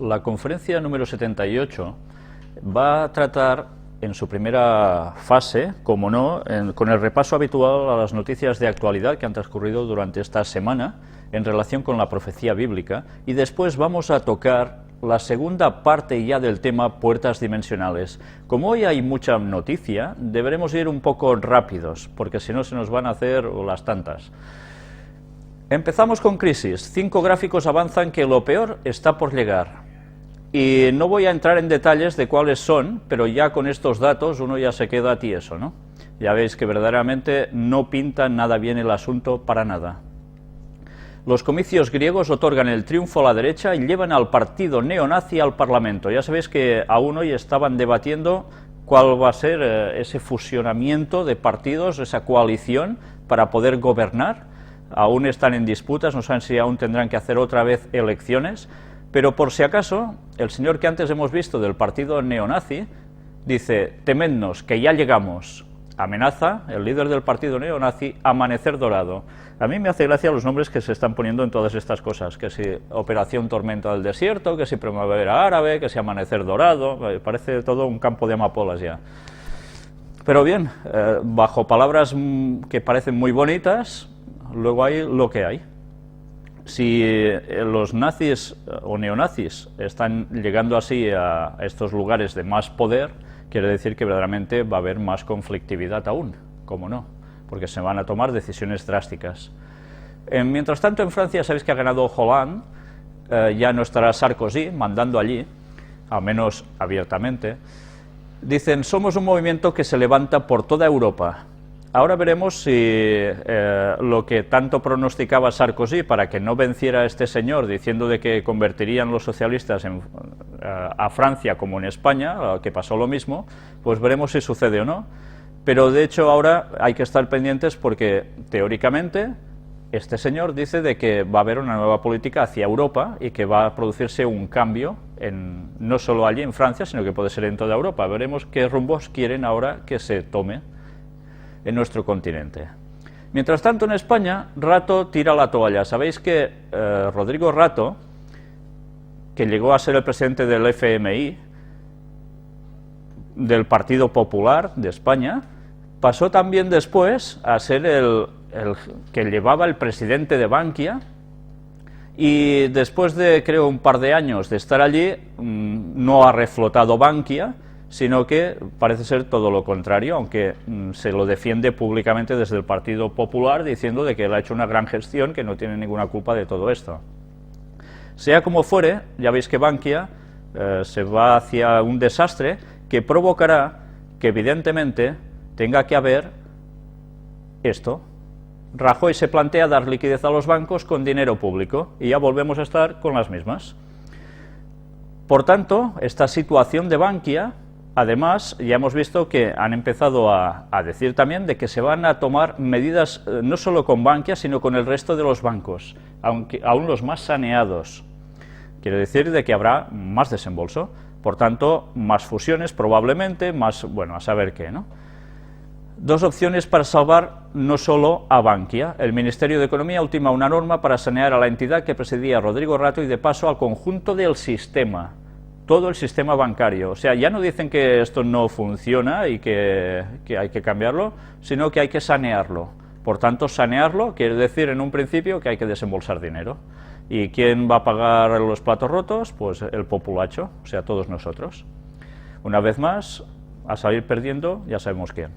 La conferencia número 78 va a tratar en su primera fase, como no, con el repaso habitual a las noticias de actualidad que han transcurrido durante esta semana en relación con la profecía bíblica, y después vamos a tocar la segunda parte ya del tema puertas dimensionales. Como hoy hay mucha noticia, deberemos ir un poco rápidos, porque si no se nos van a hacer las tantas. Empezamos con crisis. 5 gráficos avanzan que lo peor está por llegar. Y no voy a entrar en detalles de cuáles son, pero ya con estos datos uno ya se queda tieso, ¿no? Ya veis que verdaderamente no pinta nada bien el asunto para nada. Los comicios griegos otorgan el triunfo a la derecha y llevan al partido neonazi al Parlamento. Ya sabéis que aún hoy estaban debatiendo cuál va a ser ese fusionamiento de partidos, esa coalición para poder gobernar. Aún están en disputas, no saben si aún tendrán que hacer otra vez elecciones, pero por si acaso, el señor que antes hemos visto del partido neonazi dice: temednos, que ya llegamos. Amenaza, el líder del partido neonazi, Amanecer Dorado. A mí me hace gracia los nombres que se están poniendo en todas estas cosas, que si Operación Tormenta del Desierto, que si Primavera Árabe, que si Amanecer Dorado, parece todo un campo de amapolas ya. Pero bien, bajo palabras que parecen muy bonitas, luego hay lo que hay. Si los nazis o neonazis están llegando así a estos lugares de más poder, quiere decir que verdaderamente va a haber más conflictividad aún, ¿cómo no? Porque se van a tomar decisiones drásticas. Mientras tanto, en Francia sabéis que ha ganado Hollande, ya no estará Sarkozy mandando allí, al menos abiertamente. Dicen: somos un movimiento que se levanta por toda Europa. Ahora veremos si lo que tanto pronosticaba Sarkozy para que no venciera a este señor, diciendo de que convertirían los socialistas a Francia como en España, que pasó lo mismo, pues veremos si sucede o no. Pero de hecho ahora hay que estar pendientes porque teóricamente este señor dice de que va a haber una nueva política hacia Europa y que va a producirse un cambio no solo allí en Francia, sino que puede ser en toda Europa. Veremos qué rumbos quieren ahora que se tome en nuestro continente. Mientras tanto, en España, Rato tira la toalla. Sabéis que Rodrigo Rato, que llegó a ser el presidente del FMI, del Partido Popular de España, pasó también después a ser el que llevaba el presidente de Bankia, y después de, creo, un par de años de estar allí, no ha reflotado Bankia, sino que parece ser todo lo contrario, aunque se lo defiende públicamente desde el Partido Popular, diciendo de que él ha hecho una gran gestión, que no tiene ninguna culpa de todo esto. Sea como fuere, ya veis que Bankia se va hacia un desastre que provocará que evidentemente tenga que haber esto. Rajoy se plantea dar liquidez a los bancos con dinero público, y ya volvemos a estar con las mismas. Por tanto, esta situación de Bankia, además, ya hemos visto que han empezado a decir también de que se van a tomar medidas no solo con Bankia, sino con el resto de los bancos, aún los más saneados. Quiere decir de que habrá más desembolso, por tanto, más fusiones probablemente, más, bueno, a saber qué, ¿no? Dos opciones para salvar no solo a Bankia. El Ministerio de Economía ultima una norma para sanear a la entidad que presidía Rodrigo Rato y de paso al conjunto del sistema. Todo el sistema bancario. O sea, ya no dicen que esto no funciona y que hay que cambiarlo, sino que hay que sanearlo. Por tanto, sanearlo quiere decir en un principio que hay que desembolsar dinero. ¿Y quién va a pagar los platos rotos? Pues el populacho, o sea, todos nosotros. Una vez más, a salir perdiendo, ya sabemos quién.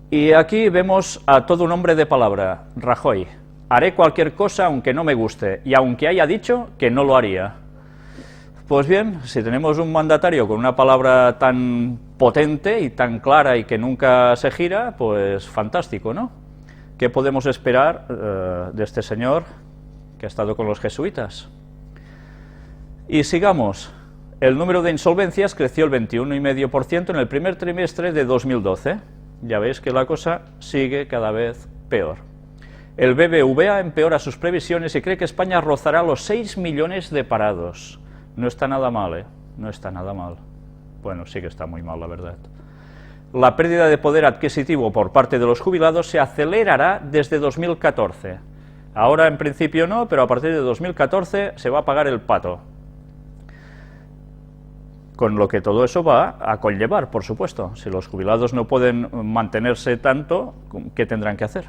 Y aquí vemos a todo un hombre de palabra, Rajoy. Haré cualquier cosa aunque no me guste, y aunque haya dicho que no lo haría. Pues bien, si tenemos un mandatario con una palabra tan potente y tan clara y que nunca se gira, pues fantástico, ¿no? ¿Qué podemos esperar de este señor que ha estado con los jesuitas? Y sigamos. El número de insolvencias creció el 21,5% en el primer trimestre de 2012. Ya veis que la cosa sigue cada vez peor. El BBVA empeora sus previsiones y cree que España rozará los 6 millones de parados. No está nada mal, ¿eh? No está nada mal. Bueno, sí que está muy mal, la verdad. La pérdida de poder adquisitivo por parte de los jubilados se acelerará desde 2014. Ahora en principio no, pero a partir de 2014 se va a pagar el pato. con lo que todo eso va a conllevar, por supuesto. Si los jubilados no pueden mantenerse tanto, ¿qué tendrán que hacer?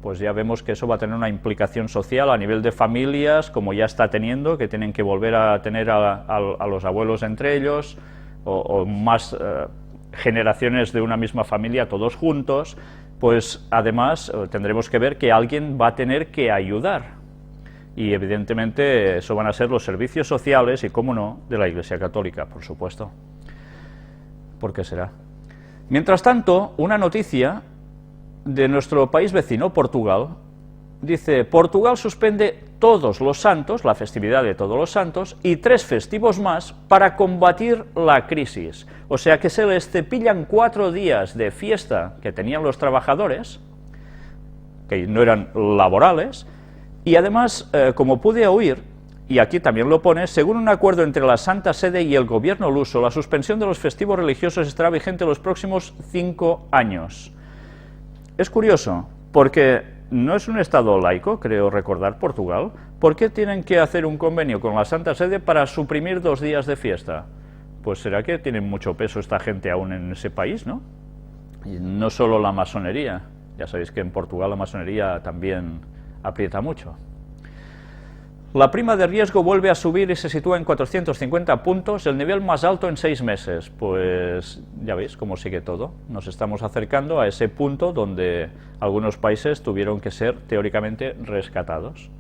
Pues ya vemos que eso va a tener una implicación social a nivel de familias, como ya está teniendo, que tienen que volver a tener a los abuelos entre ellos, o más generaciones de una misma familia, todos juntos. Pues además tendremos que ver que alguien va a tener que ayudar. Y evidentemente eso van a ser los servicios sociales y, cómo no, de la Iglesia Católica, por supuesto. ¿Por qué será? Mientras tanto, una noticia de nuestro país vecino, Portugal, dice: Portugal suspende todos los santos, la festividad de todos los santos, y 3 festivos más para combatir la crisis. O sea que se les cepillan 4 días de fiesta que tenían los trabajadores, que no eran laborales. Y además, como pude oír, y aquí también lo pone, según un acuerdo entre la Santa Sede y el gobierno luso, la suspensión de los festivos religiosos estará vigente los próximos 5 años. Es curioso, porque no es un estado laico, creo recordar, Portugal. ¿Por qué tienen que hacer un convenio con la Santa Sede para suprimir 2 días de fiesta? Pues será que tienen mucho peso esta gente aún en ese país, ¿no? Y no solo la masonería, ya sabéis que en Portugal la masonería también aprieta mucho. La prima de riesgo vuelve a subir y se sitúa en 450 puntos, el nivel más alto en 6 meses. Pues ya veis cómo sigue todo. Nos estamos acercando a ese punto donde algunos países tuvieron que ser teóricamente rescatados.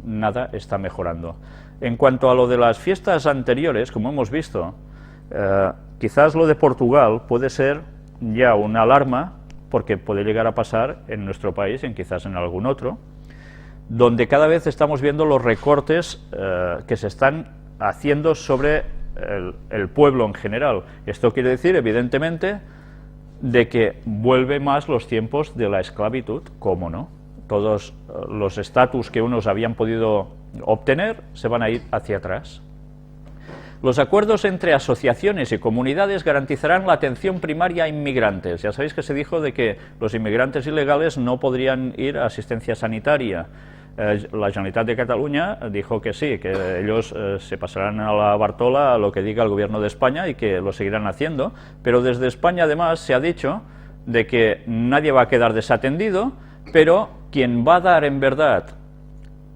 Nada está mejorando. En cuanto a lo de las fiestas anteriores, como hemos visto, quizás lo de Portugal puede ser ya una alarma, porque puede llegar a pasar en nuestro país y quizás en algún otro, donde cada vez estamos viendo los recortes que se están haciendo sobre el pueblo en general. Esto quiere decir, evidentemente, de que vuelve más los tiempos de la esclavitud, ¿cómo no? Todos los estatus que unos habían podido obtener se van a ir hacia atrás. Los acuerdos entre asociaciones y comunidades garantizarán la atención primaria a inmigrantes. Ya sabéis que se dijo de que los inmigrantes ilegales no podrían ir a asistencia sanitaria. La Generalitat de Cataluña dijo que sí, que ellos se pasarán a la Bartola a lo que diga el gobierno de España y que lo seguirán haciendo, pero desde España además se ha dicho de que nadie va a quedar desatendido, pero quien va a dar en verdad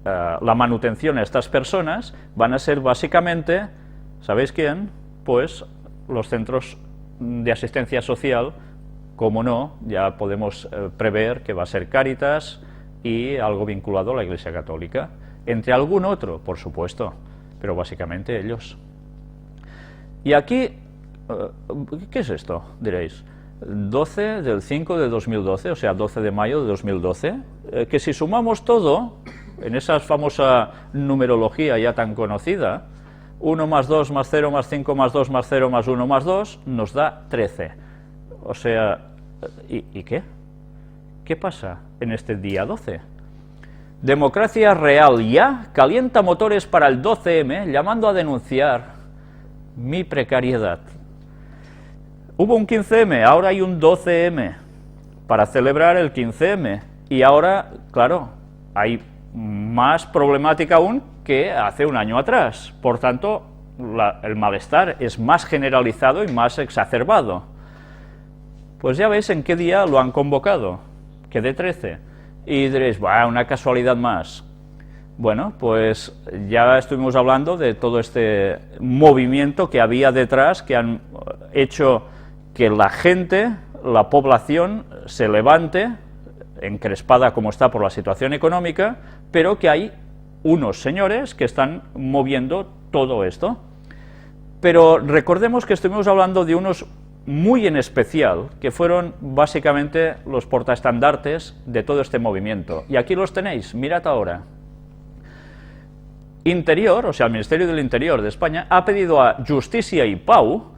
la manutención a estas personas van a ser básicamente, ¿sabéis quién? Pues los centros de asistencia social, como no, ya podemos prever que va a ser Cáritas y algo vinculado a la Iglesia Católica, entre algún otro, por supuesto, pero básicamente ellos. Y aquí, ¿qué es esto? Diréis, 12 del 5 de 2012, o sea, 12 de mayo de 2012, que si sumamos todo, en esa famosa numerología ya tan conocida, 1 más 2 más 0 más 5 más 2 más 0 más 1 más 2 nos da 13. O sea, ¿y qué? ¿Qué pasa en este día 12? Democracia Real ya calienta motores para el 12M, llamando a denunciar mi precariedad. Hubo un 15M, ahora hay un 12M, para celebrar el 15M. Y ahora, claro, hay más problemática aún que hace un año atrás. Por tanto, el malestar es más generalizado y más exacerbado. Pues ya veis en qué día lo han convocado, que de 13. Y diréis, ¡buah, una casualidad más! Bueno, pues ya estuvimos hablando de todo este movimiento que había detrás, que han hecho que la gente, la población, se levante, encrespada como está por la situación económica, pero que hay unos señores que están moviendo todo esto. Pero recordemos que estuvimos hablando de unos muy en especial, que fueron básicamente los portaestandartes de todo este movimiento. Y aquí los tenéis, mirad ahora. Interior, o sea, el Ministerio del Interior de España, ha pedido a Justicia y Pau,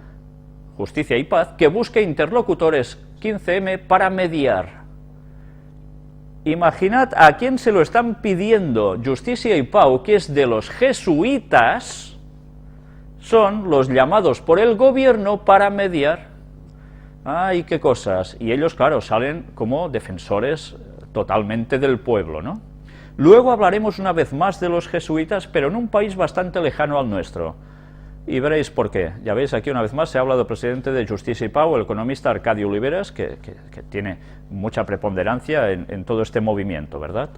Justicia y Paz, que busque interlocutores 15M para mediar. Imaginad a quién se lo están pidiendo Justicia y Pau, que es de los jesuitas, son los llamados por el gobierno para mediar. ¡Ay, qué cosas! Y ellos, claro, salen como defensores totalmente del pueblo, ¿no? Luego hablaremos una vez más de los jesuitas, pero en un país bastante lejano al nuestro. y veréis por qué. Ya veis, aquí una vez más se habla del presidente de Justicia y Pau, el economista Arcadio Oliveras, que tiene mucha preponderancia en todo este movimiento, ¿verdad?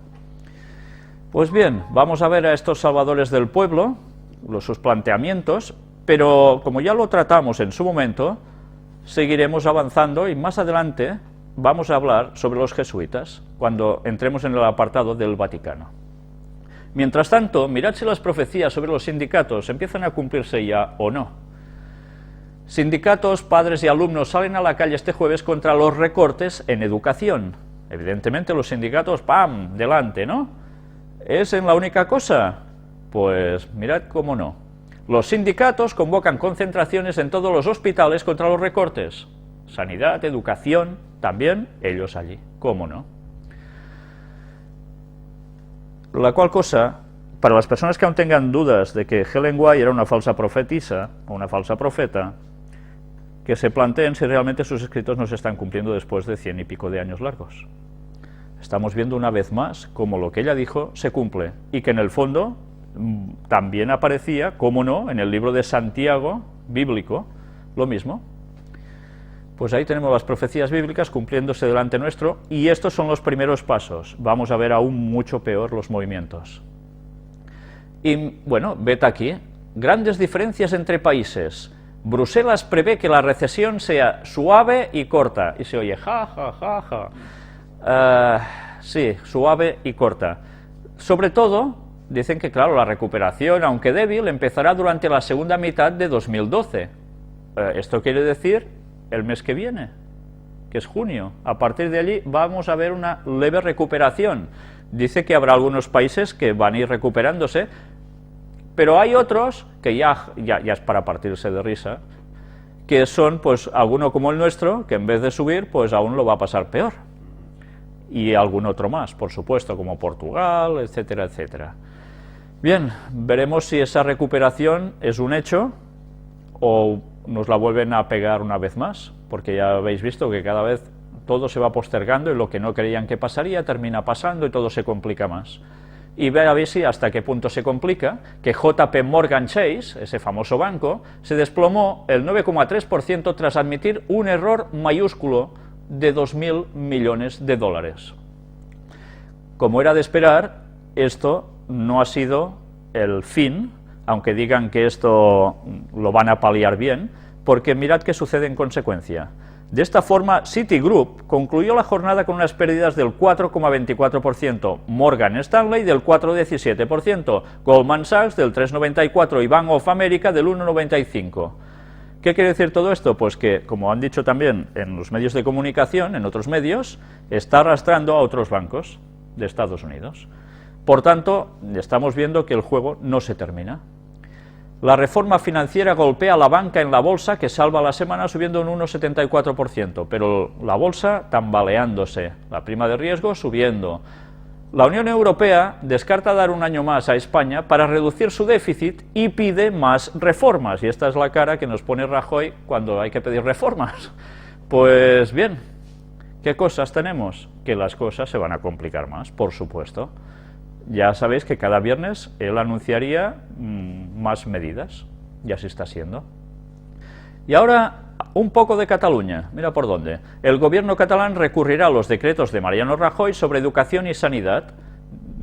Pues bien, vamos a ver a estos salvadores del pueblo, sus planteamientos, pero como ya lo tratamos en su momento, seguiremos avanzando y más adelante vamos a hablar sobre los jesuitas, cuando entremos en el apartado del Vaticano. Mientras tanto, mirad si las profecías sobre los sindicatos empiezan a cumplirse ya o no. Sindicatos, padres y alumnos salen a la calle este jueves contra los recortes en educación. Evidentemente los sindicatos, ¡pam!, delante, ¿no? ¿Es en la única cosa? Pues mirad cómo no. Los sindicatos convocan concentraciones en todos los hospitales contra los recortes. Sanidad, educación, también ellos allí, ¿cómo no? La cual cosa, para las personas que aún tengan dudas de que Ellen White era una falsa profetisa o una falsa profeta, que se planteen si realmente sus escritos no se están cumpliendo después de 100 y pico de años largos. Estamos viendo una vez más cómo lo que ella dijo se cumple, y que en el fondo también aparecía, cómo no, en el libro de Santiago, bíblico, lo mismo. Pues ahí tenemos las profecías bíblicas cumpliéndose delante nuestro, y estos son los primeros pasos. Vamos a ver aún mucho peor los movimientos. Y bueno, ved aquí, grandes diferencias entre países. Bruselas prevé que la recesión sea suave y corta, y se oye ja, ja, ja, ja. Sí, suave y corta. Sobre todo, dicen que claro, la recuperación, aunque débil, empezará durante la segunda mitad de 2012. Esto quiere decir el mes que viene, que es junio. A partir de allí vamos a ver una leve recuperación. Dice que habrá algunos países que van a ir recuperándose, pero hay otros que ya es para partirse de risa, que son pues alguno como el nuestro, que en vez de subir, pues aún lo va a pasar peor. Y algún otro más, por supuesto, como Portugal, etcétera, etcétera. Bien, veremos si esa recuperación es un hecho o nos la vuelven a pegar una vez más, porque ya habéis visto que cada vez todo se va postergando y lo que no creían que pasaría termina pasando y todo se complica más. Y ve a ver si hasta qué punto se complica, que JP Morgan Chase, ese famoso banco, se desplomó el 9,3% tras admitir un error mayúsculo de 2.000 millones de dólares. Como era de esperar, esto no ha sido el fin, aunque digan que esto lo van a paliar bien, porque mirad qué sucede en consecuencia. De esta forma, Citigroup concluyó la jornada con unas pérdidas del 4,24%, Morgan Stanley del 4,17%, Goldman Sachs del 3,94% y Bank of America del 1,95%. ¿Qué quiere decir todo esto? Pues que, como han dicho también en los medios de comunicación, en otros medios, está arrastrando a otros bancos de Estados Unidos. Por tanto, estamos viendo que el juego no se termina. La reforma financiera golpea a la banca en la bolsa, que salva la semana subiendo un 1,74%, pero la bolsa tambaleándose, la prima de riesgo subiendo. La Unión Europea descarta dar un año más a España para reducir su déficit y pide más reformas, y esta es la cara que nos pone Rajoy cuando hay que pedir reformas. Pues bien, ¿qué cosas tenemos? Que las cosas se van a complicar más, por supuesto. Ya sabéis que cada viernes él anunciaría más medidas, y así está siendo. Y ahora, un poco de Cataluña, mira por dónde. El gobierno catalán recurrirá a los decretos de Mariano Rajoy sobre educación y sanidad,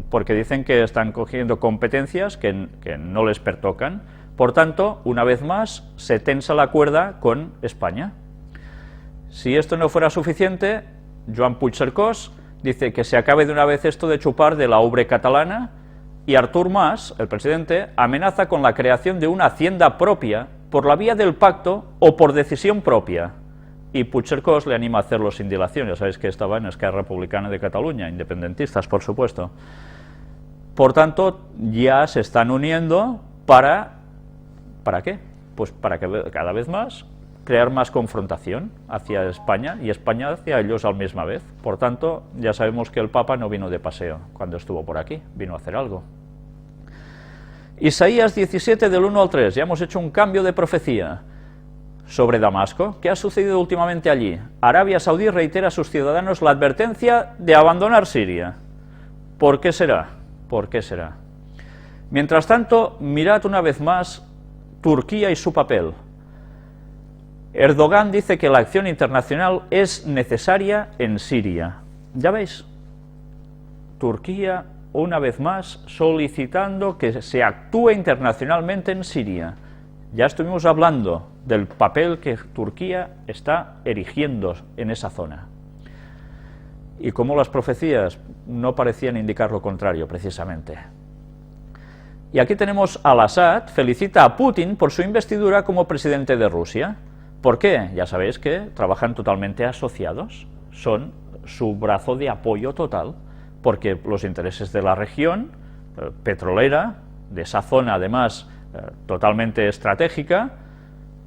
porque dicen que están cogiendo competencias que no les pertocan. Por tanto, una vez más, se tensa la cuerda con España. Si esto no fuera suficiente, Joan Puigcercós dice que se acabe de una vez esto de chupar de la ubre catalana, y Artur Mas, el presidente, amenaza con la creación de una hacienda propia por la vía del pacto o por decisión propia. Y Puigcercós le anima a hacerlo sin dilación. Ya sabéis que estaba en Esquerra Republicana de Cataluña, independentistas, por supuesto. Por tanto, ya se están uniendo ¿para qué? Pues para que cada vez más crear más confrontación hacia España y España hacia ellos a la misma vez. Por tanto, ya sabemos que el Papa no vino de paseo cuando estuvo por aquí, vino a hacer algo. Isaías 17 del 1 al 3, ya hemos hecho un cambio de profecía sobre Damasco. ¿Qué ha sucedido últimamente allí? Arabia Saudí reitera a sus ciudadanos la advertencia de abandonar Siria. ¿Por qué será? ¿Por qué será? Mientras tanto, mirad una vez más Turquía y su papel. Erdogan dice que la acción internacional es necesaria en Siria. ¿Ya veis? Turquía, una vez más, solicitando que se actúe internacionalmente en Siria. Ya estuvimos hablando del papel que Turquía está erigiendo en esa zona. Y cómo las profecías no parecían indicar lo contrario, precisamente. Y aquí tenemos al-Assad, felicita a Putin por su investidura como presidente de Rusia. ¿Por qué? Ya sabéis que trabajan totalmente asociados, son su brazo de apoyo total, porque los intereses de la región petrolera, de esa zona además totalmente estratégica,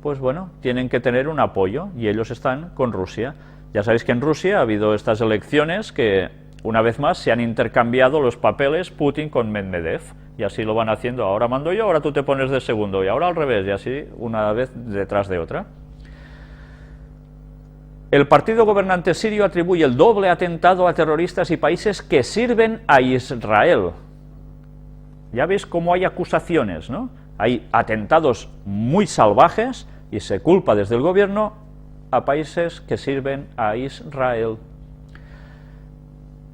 pues bueno, tienen que tener un apoyo y ellos están con Rusia. Ya sabéis que en Rusia ha habido estas elecciones que una vez más se han intercambiado los papeles Putin con Medvedev, y así lo van haciendo, ahora mando yo, ahora tú te pones de segundo, y ahora al revés, y así una vez detrás de otra. El partido gobernante sirio atribuye el doble atentado a terroristas y países que sirven a Israel. Ya veis cómo hay acusaciones, ¿no? Hay atentados muy salvajes y se culpa desde el gobierno a países que sirven a Israel.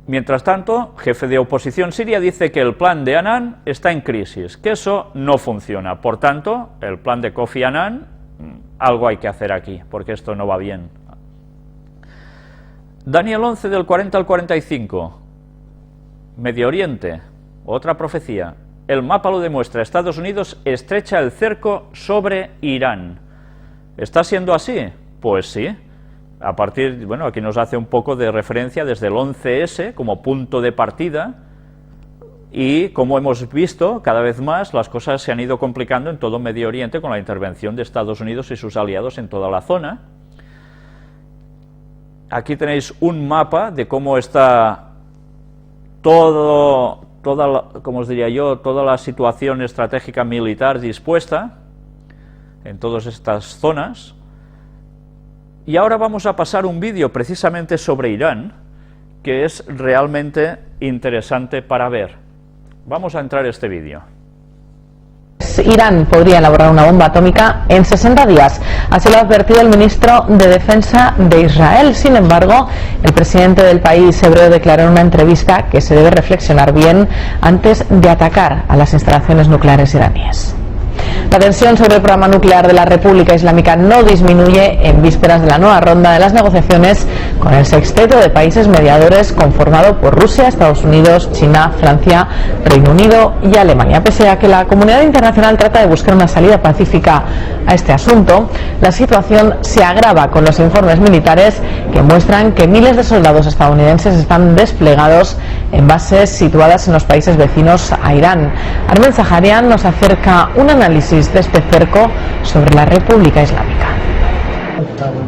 Mientras tanto, jefe de oposición siria dice que el plan de Annan está en crisis, que eso no funciona. Por tanto, el plan de Kofi Annan, algo hay que hacer aquí, porque esto no va bien. Daniel 11 del 40 al 45, Medio Oriente, otra profecía. El mapa lo demuestra, Estados Unidos estrecha el cerco sobre Irán. ¿Está siendo así? Pues sí. A partir, bueno, aquí nos hace un poco de referencia desde el 11S como punto de partida, y como hemos visto, cada vez más las cosas se han ido complicando en todo Medio Oriente con la intervención de Estados Unidos y sus aliados en toda la zona. Aquí tenéis un mapa de cómo está toda la situación estratégica militar dispuesta en todas estas zonas. Y ahora vamos a pasar un vídeo precisamente sobre Irán, que es realmente interesante para ver. Vamos a entrar a este vídeo. Irán podría elaborar una bomba atómica en 60 días, así lo ha advertido el ministro de Defensa de Israel. Sin embargo, el presidente del país hebreo declaró en una entrevista que se debe reflexionar bien antes de atacar a las instalaciones nucleares iraníes. La tensión sobre el programa nuclear de la República Islámica no disminuye en vísperas de la nueva ronda de las negociaciones con el sexteto de países mediadores conformado por Rusia, Estados Unidos, China, Francia, Reino Unido y Alemania. Pese a que la comunidad internacional trata de buscar una salida pacífica a este asunto, la situación se agrava con los informes militares que muestran que miles de soldados estadounidenses están desplegados en bases situadas en los países vecinos a Irán. Armen Zaharian nos acerca un análisis de este cerco sobre la República Islámica.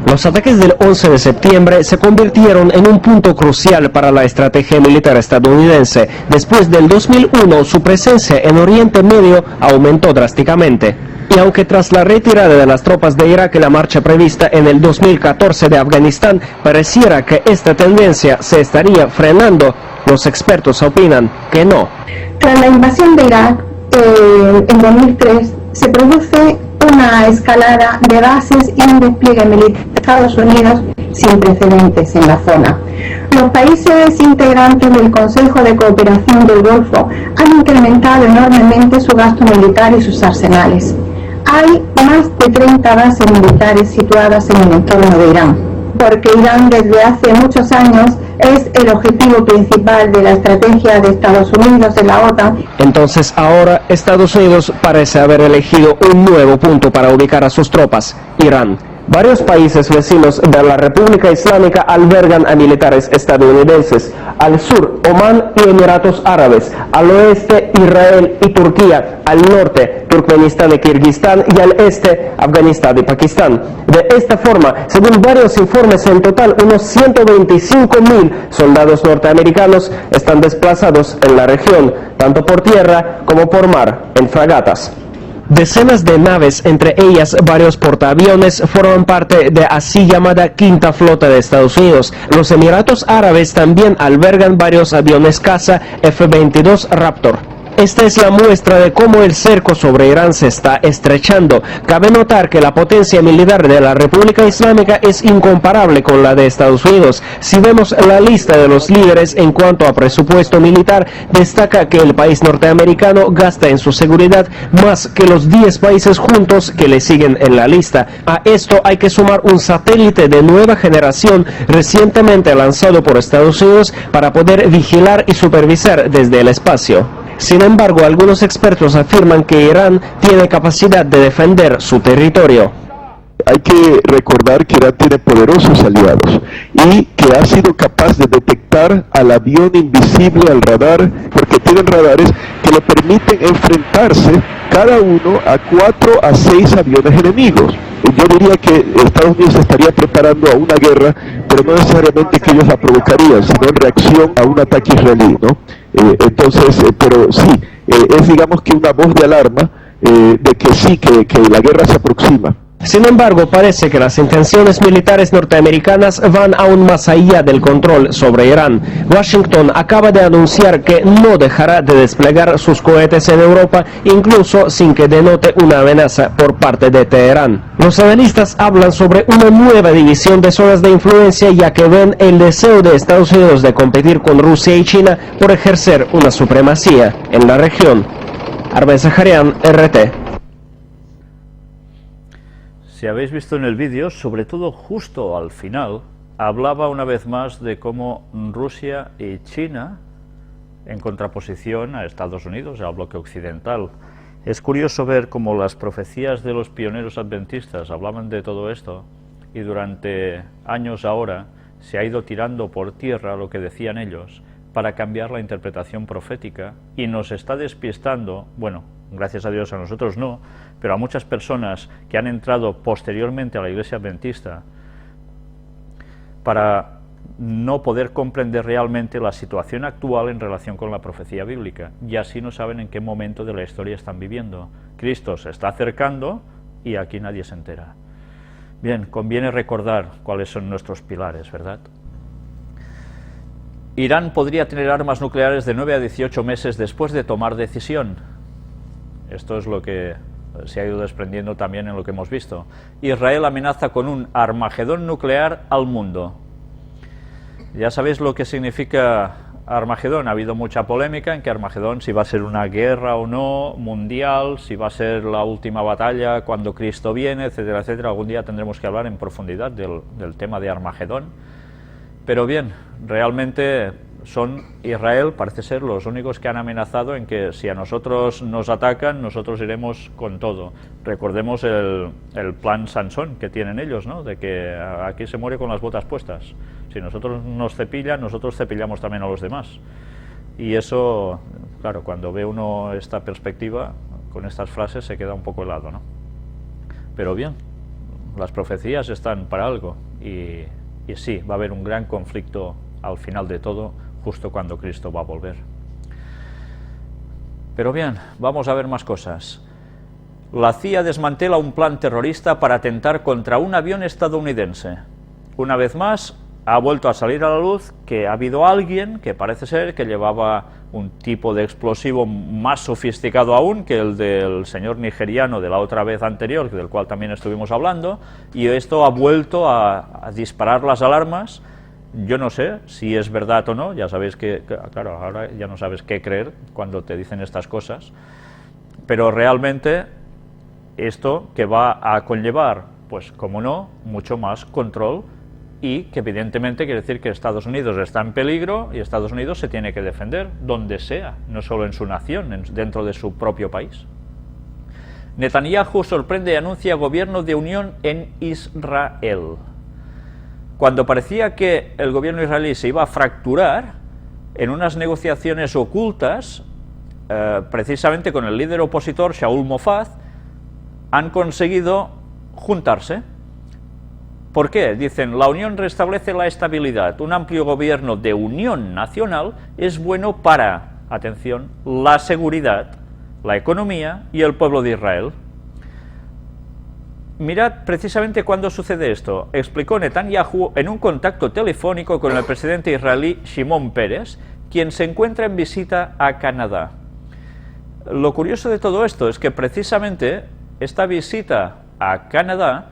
Los ataques del 11 de septiembre se convirtieron en un punto crucial para la estrategia militar estadounidense. Después del 2001, su presencia en Oriente Medio aumentó drásticamente. Y aunque tras la retirada de las tropas de Irak y la marcha prevista en el 2014 de Afganistán, pareciera que esta tendencia se estaría frenando, los expertos opinan que no. Tras la invasión de Irak en 2003, se produce una escalada de bases y un despliegue militar de Estados Unidos sin precedentes en la zona. Los países integrantes del Consejo de Cooperación del Golfo han incrementado enormemente su gasto militar y sus arsenales. Hay más de 30 bases militares situadas en el entorno de Irán, porque Irán desde hace muchos años es el objetivo principal de la estrategia de Estados Unidos en la OTAN. Entonces ahora Estados Unidos parece haber elegido un nuevo punto para ubicar a sus tropas, Irán. Varios países vecinos de la República Islámica albergan a militares estadounidenses. Al sur, Omán y Emiratos Árabes. Al oeste, Israel y Turquía. Al norte, Turkmenistán y Kirguistán. Y al este, Afganistán y Pakistán. De esta forma, según varios informes, en total unos 125.000 soldados norteamericanos están desplazados en la región, tanto por tierra como por mar, en fragatas. Decenas de naves, entre ellas varios portaaviones, forman parte de así llamada Quinta Flota de Estados Unidos. Los Emiratos Árabes también albergan varios aviones caza F-22 Raptor. Esta es la muestra de cómo el cerco sobre Irán se está estrechando. Cabe notar que la potencia militar de la República Islámica es incomparable con la de Estados Unidos. Si vemos la lista de los líderes en cuanto a presupuesto militar, destaca que el país norteamericano gasta en su seguridad más que los 10 países juntos que le siguen en la lista. A esto hay que sumar un satélite de nueva generación recientemente lanzado por Estados Unidos para poder vigilar y supervisar desde el espacio. Sin embargo, algunos expertos afirman que Irán tiene capacidad de defender su territorio. Hay que recordar que Irán tiene poderosos aliados y que ha sido capaz de detectar al avión invisible al radar, porque tienen radares que le permiten enfrentarse cada uno a 4 a 6 aviones enemigos. Yo diría que Estados Unidos se estaría preparando a una guerra, pero no necesariamente que ellos la provocarían, sino en reacción a un ataque israelí, ¿no? Pero sí, es digamos que una voz de alarma de que sí, que la guerra se aproxima. Sin embargo, parece que las intenciones militares norteamericanas van aún más allá del control sobre Irán. Washington acaba de anunciar que no dejará de desplegar sus cohetes en Europa, incluso sin que denote una amenaza por parte de Teherán. Los analistas hablan sobre una nueva división de zonas de influencia, ya que ven el deseo de Estados Unidos de competir con Rusia y China por ejercer una supremacía en la región. Arben Zaharian, RT. Si habéis visto en el vídeo, sobre todo justo al final, hablaba una vez más de cómo Rusia y China, en contraposición a Estados Unidos, al bloque occidental. Es curioso ver cómo las profecías de los pioneros adventistas hablaban de todo esto, y durante años ahora se ha ido tirando por tierra lo que decían ellos para cambiar la interpretación profética, y nos está despistando, bueno, gracias a Dios a nosotros no, pero a muchas personas que han entrado posteriormente a la Iglesia Adventista para no poder comprender realmente la situación actual en relación con la profecía bíblica, y así no saben en qué momento de la historia están viviendo. Cristo se está acercando y aquí nadie se entera. Bien, conviene recordar cuáles son nuestros pilares, ¿verdad? Irán podría tener armas nucleares de 9 a 18 meses después de tomar decisión. Esto es lo que se ha ido desprendiendo también en lo que hemos visto. Israel amenaza con un Armagedón nuclear al mundo. Ya sabéis lo que significa Armagedón. Ha habido mucha polémica en que Armagedón, si va a ser una guerra o no mundial, si va a ser la última batalla cuando Cristo viene, etcétera, etcétera. Algún día tendremos que hablar en profundidad del tema de Armagedón. Pero bien, realmente son Israel, parece ser, los únicos que han amenazado en que si a nosotros nos atacan, nosotros iremos con todo. Recordemos el plan Sansón que tienen ellos, ¿no? De que aquí se muere con las botas puestas. Si nosotros nos cepillan, nosotros cepillamos también a los demás. Y eso, claro, cuando ve uno esta perspectiva, con estas frases se queda un poco helado, ¿no? Pero bien, las profecías están para algo, y sí, va a haber un gran conflicto al final de todo, justo cuando Cristo va a volver. Pero bien, vamos a ver más cosas. La CIA desmantela un plan terrorista para atentar contra un avión estadounidense. Una vez más, ha vuelto a salir a la luz que ha habido alguien que parece ser que llevaba un tipo de explosivo más sofisticado aún que el del señor nigeriano de la otra vez anterior, del cual también estuvimos hablando, y esto ha vuelto a disparar las alarmas. Yo no sé si es verdad o no, ya sabéis que, claro, ahora ya no sabes qué creer cuando te dicen estas cosas, pero realmente esto que va a conllevar, pues como no, mucho más control, y que evidentemente quiere decir que Estados Unidos está en peligro y Estados Unidos se tiene que defender donde sea, no solo en su nación, dentro de su propio país. Netanyahu sorprende y anuncia gobierno de unión en Israel. Cuando parecía que el gobierno israelí se iba a fracturar, en unas negociaciones ocultas, precisamente con el líder opositor Shaul Mofaz, han conseguido juntarse. ¿Por qué? Dicen, la unión restablece la estabilidad. Un amplio gobierno de unión nacional es bueno para, atención, la seguridad, la economía y el pueblo de Israel. Mirad precisamente cuándo sucede esto. Explicó Netanyahu en un contacto telefónico con el presidente israelí Shimon Peres, quien se encuentra en visita a Canadá. Lo curioso de todo esto es que precisamente esta visita a Canadá,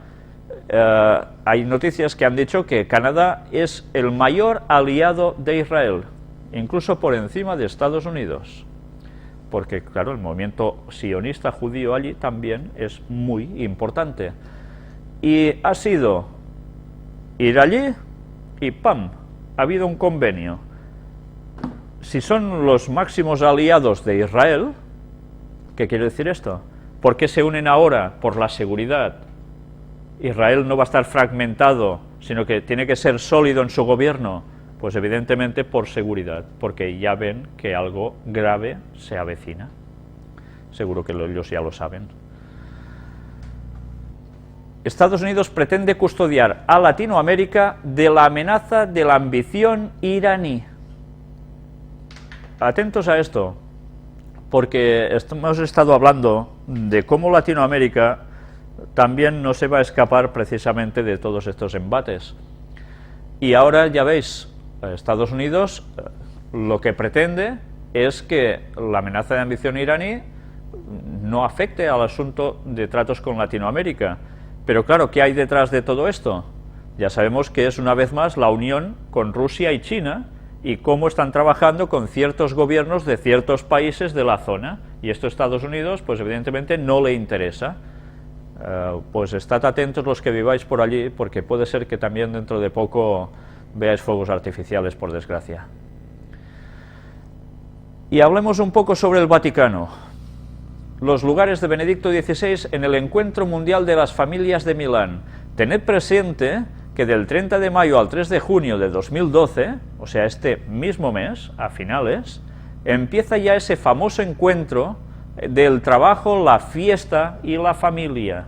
hay noticias que han dicho que Canadá es el mayor aliado de Israel, incluso por encima de Estados Unidos, porque claro, el movimiento sionista judío allí también es muy importante, y ha sido ir allí y ¡pam!, ha habido un convenio. Si son los máximos aliados de Israel, ¿qué quiere decir esto? ¿Por qué se unen ahora? Por la seguridad. Israel no va a estar fragmentado, sino que tiene que ser sólido en su gobierno. Pues evidentemente por seguridad, porque ya ven que algo grave se avecina. Seguro que ellos ya lo saben. Estados Unidos pretende custodiar a Latinoamérica de la amenaza de la ambición iraní. Atentos a esto, porque hemos estado hablando de cómo Latinoamérica también no se va a escapar precisamente de todos estos embates. Y ahora ya veis, Estados Unidos lo que pretende es que la amenaza de ambición iraní no afecte al asunto de tratos con Latinoamérica. Pero claro, ¿qué hay detrás de todo esto? Ya sabemos que es una vez más la unión con Rusia y China y cómo están trabajando con ciertos gobiernos de ciertos países de la zona. Y esto a Estados Unidos, pues evidentemente no le interesa. Pues estad atentos los que viváis por allí, porque puede ser que también dentro de poco veáis fuegos artificiales, por desgracia. Y hablemos un poco sobre el Vaticano. Los lugares de Benedicto XVI en el Encuentro Mundial de las Familias de Milán. Tened presente que del 30 de mayo al 3 de junio de 2012, o sea, este mismo mes, a finales, empieza ya ese famoso encuentro del trabajo, la fiesta y la familia.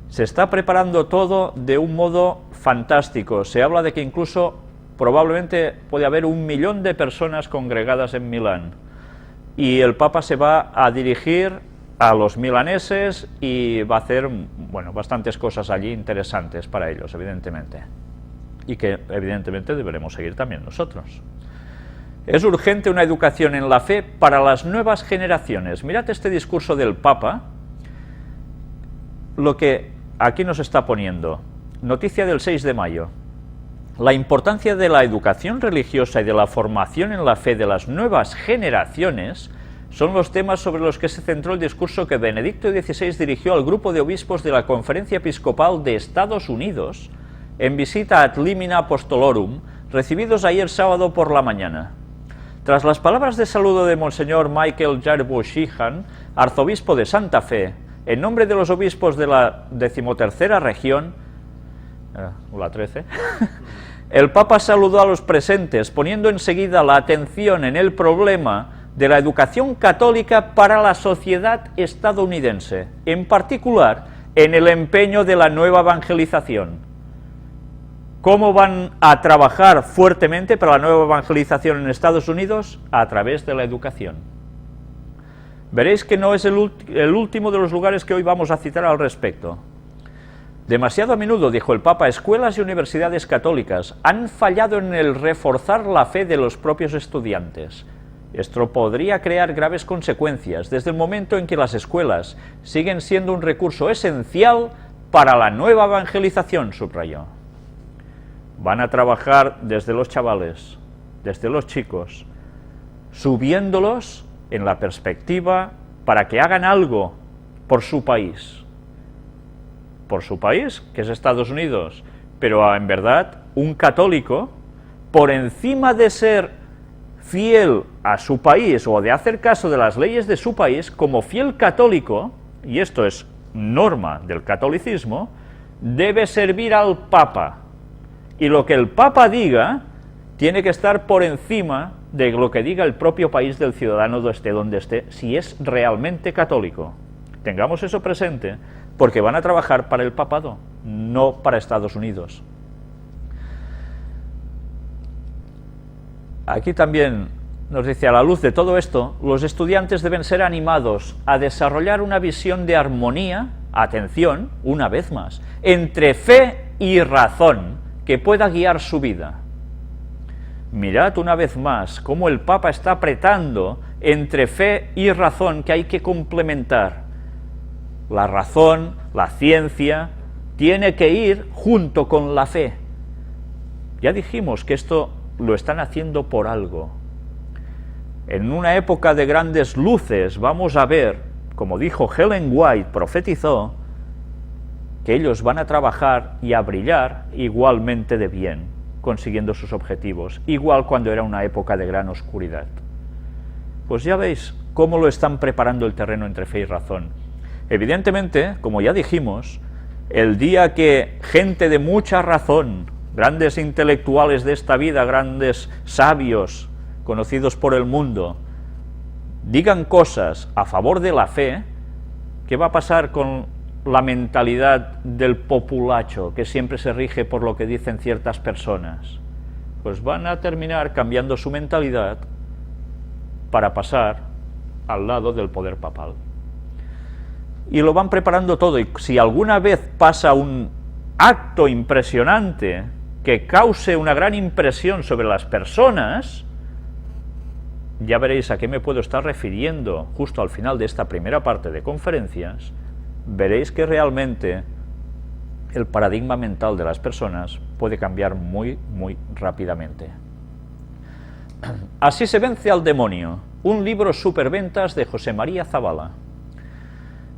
Se está preparando todo de un modo fantástico. Se habla de que incluso probablemente puede haber 1 millón de personas congregadas en Milán. Y el Papa se va a dirigir a los milaneses y va a hacer, bueno, bastantes cosas allí interesantes para ellos, evidentemente. Y que evidentemente deberemos seguir también nosotros. Es urgente una educación en la fe para las nuevas generaciones. Mirad este discurso del Papa, lo que aquí nos está poniendo. Noticia del 6 de mayo. La importancia de la educación religiosa y de la formación en la fe de las nuevas generaciones son los temas sobre los que se centró el discurso que Benedicto XVI dirigió al grupo de obispos de la Conferencia Episcopal de Estados Unidos en visita ad limina apostolorum, recibidos ayer sábado por la mañana. Tras las palabras de saludo de Monseñor Michael Jarbo Sheehan, arzobispo de Santa Fe, en nombre de los obispos de la 13ª región, la 13, el Papa saludó a los presentes, poniendo enseguida la atención en el problema de la educación católica para la sociedad estadounidense, en particular en el empeño de la nueva evangelización. ¿Cómo van a trabajar fuertemente para la nueva evangelización en Estados Unidos? A través de la educación. Veréis que no es el último de los lugares que hoy vamos a citar al respecto. Demasiado a menudo, dijo el Papa, escuelas y universidades católicas han fallado en el reforzar la fe de los propios estudiantes. Esto podría crear graves consecuencias desde el momento en que las escuelas siguen siendo un recurso esencial para la nueva evangelización, subrayó. Van a trabajar desde los chavales, desde los chicos, subiéndolos en la perspectiva para que hagan algo por su país. Por su país, que es Estados Unidos, pero en verdad un católico, por encima de ser fiel a su país o de hacer caso de las leyes de su país, como fiel católico, y esto es norma del catolicismo, debe servir al Papa. Y lo que el Papa diga tiene que estar por encima de lo que diga el propio país del ciudadano donde esté, si es realmente católico. Tengamos eso presente, porque van a trabajar para el papado, no para Estados Unidos. Aquí también nos dice, a la luz de todo esto, los estudiantes deben ser animados a desarrollar una visión de armonía, atención, una vez más, entre fe y razón, que pueda guiar su vida. Mirad una vez más cómo el Papa está apretando entre fe y razón que hay que complementar. La razón, la ciencia, tiene que ir junto con la fe. Ya dijimos que esto lo están haciendo por algo. En una época de grandes luces vamos a ver, como dijo Ellen White, profetizó, que ellos van a trabajar y a brillar igualmente de bien, consiguiendo sus objetivos, igual cuando era una época de gran oscuridad. Pues ya veis cómo lo están preparando el terreno entre fe y razón. Evidentemente, como ya dijimos, el día que gente de mucha razón, grandes intelectuales de esta vida, grandes sabios, conocidos por el mundo, digan cosas a favor de la fe, ¿qué va a pasar con la mentalidad del populacho, que siempre se rige por lo que dicen ciertas personas? Pues van a terminar cambiando su mentalidad para pasar al lado del poder papal. Y lo van preparando todo, y si alguna vez pasa un acto impresionante que cause una gran impresión sobre las personas, ya veréis a qué me puedo estar refiriendo justo al final de esta primera parte de conferencias. Veréis que realmente el paradigma mental de las personas puede cambiar muy rápidamente. Así se vence al demonio, un libro superventas de José María Zavala.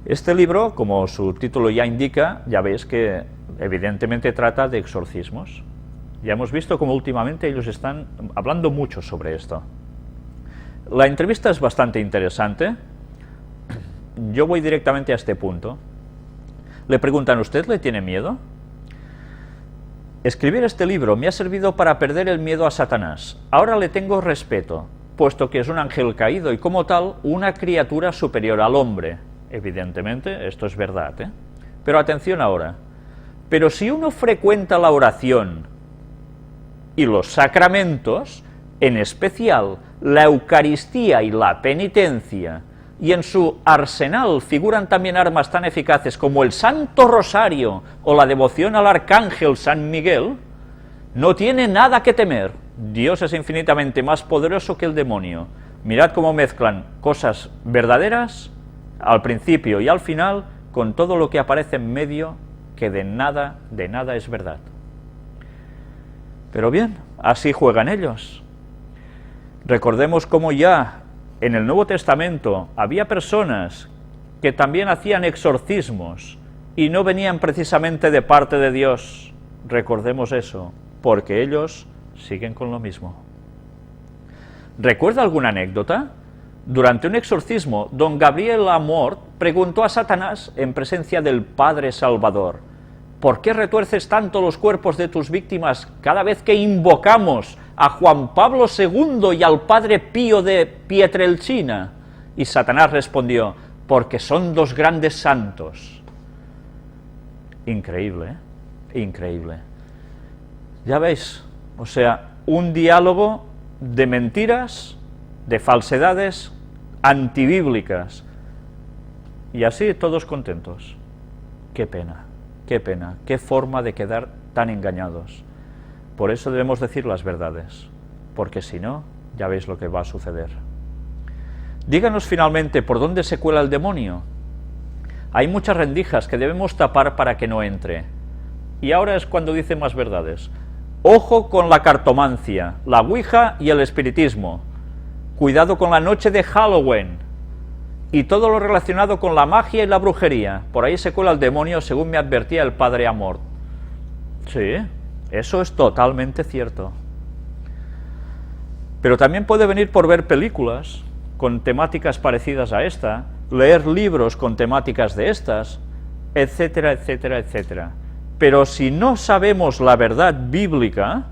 Este libro, como su título ya indica, ya veis que evidentemente trata de exorcismos. Ya hemos visto cómo últimamente ellos están hablando mucho sobre esto. La entrevista es bastante interesante. Yo voy directamente a este punto. Le preguntan, ¿usted le tiene miedo? Escribir este libro me ha servido para perder el miedo a Satanás. Ahora le tengo respeto, puesto que es un ángel caído y como tal, una criatura superior al hombre. Evidentemente, esto es verdad, ¿eh? Pero atención ahora. Pero si uno frecuenta la oración y los sacramentos, en especial la Eucaristía y la penitencia, y en su arsenal figuran también armas tan eficaces como el Santo Rosario o la devoción al Arcángel San Miguel, no tiene nada que temer. Dios es infinitamente más poderoso que el demonio. Mirad cómo mezclan cosas verdaderas al principio y al final con todo lo que aparece en medio, que de nada es verdad. Pero bien, así juegan ellos. Recordemos cómo ya en el Nuevo Testamento había personas que también hacían exorcismos y no venían precisamente de parte de Dios. Recordemos eso, porque ellos siguen con lo mismo. ¿Recuerda alguna anécdota? Durante un exorcismo, don Gabriel Amort preguntó a Satanás en presencia del Padre Salvador: ¿por qué retuerces tanto los cuerpos de tus víctimas cada vez que invocamos a Juan Pablo II y al Padre Pío de Pietrelcina? Y Satanás respondió: porque son dos grandes santos. Increíble, ¿eh? Increíble. Ya veis, o sea, un diálogo de mentiras, de falsedades antibíblicas, y así todos contentos. Qué pena, qué forma de quedar tan engañados. Por eso debemos decir las verdades, porque si no, ya veis lo que va a suceder. Díganos finalmente, ¿por dónde se cuela el demonio? Hay muchas rendijas que debemos tapar para que no entre. Y ahora es cuando dice más verdades. Ojo con la cartomancia, la ouija y el espiritismo. Cuidado con la noche de Halloween y todo lo relacionado con la magia y la brujería. Por ahí se cuela el demonio, según me advertía el padre Amort. Sí, eso es totalmente cierto. Pero también puede venir por ver películas con temáticas parecidas a esta, leer libros con temáticas de estas, etcétera, etcétera, etcétera. Pero si no sabemos la verdad bíblica,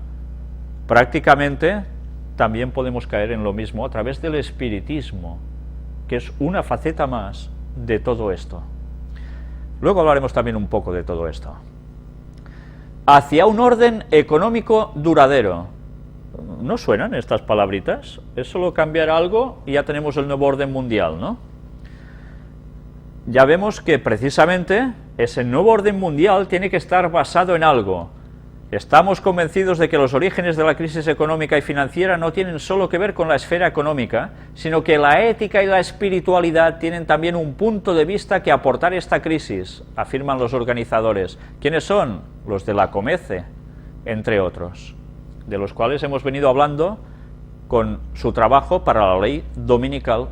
prácticamente también podemos caer en lo mismo a través del espiritismo, que es una faceta más de todo esto. Luego hablaremos también un poco de todo esto. Hacia un orden económico duradero. ¿No suenan estas palabritas? Es solo cambiar algo y ya tenemos el nuevo orden mundial, ¿no? Ya vemos que precisamente ese nuevo orden mundial tiene que estar basado en algo. Estamos convencidos de que los orígenes de la crisis económica y financiera no tienen solo que ver con la esfera económica, sino que la ética y la espiritualidad tienen también un punto de vista que aportar a esta crisis, afirman los organizadores. ¿Quiénes son? Los de la Comece, entre otros, de los cuales hemos venido hablando con su trabajo para la ley dominical.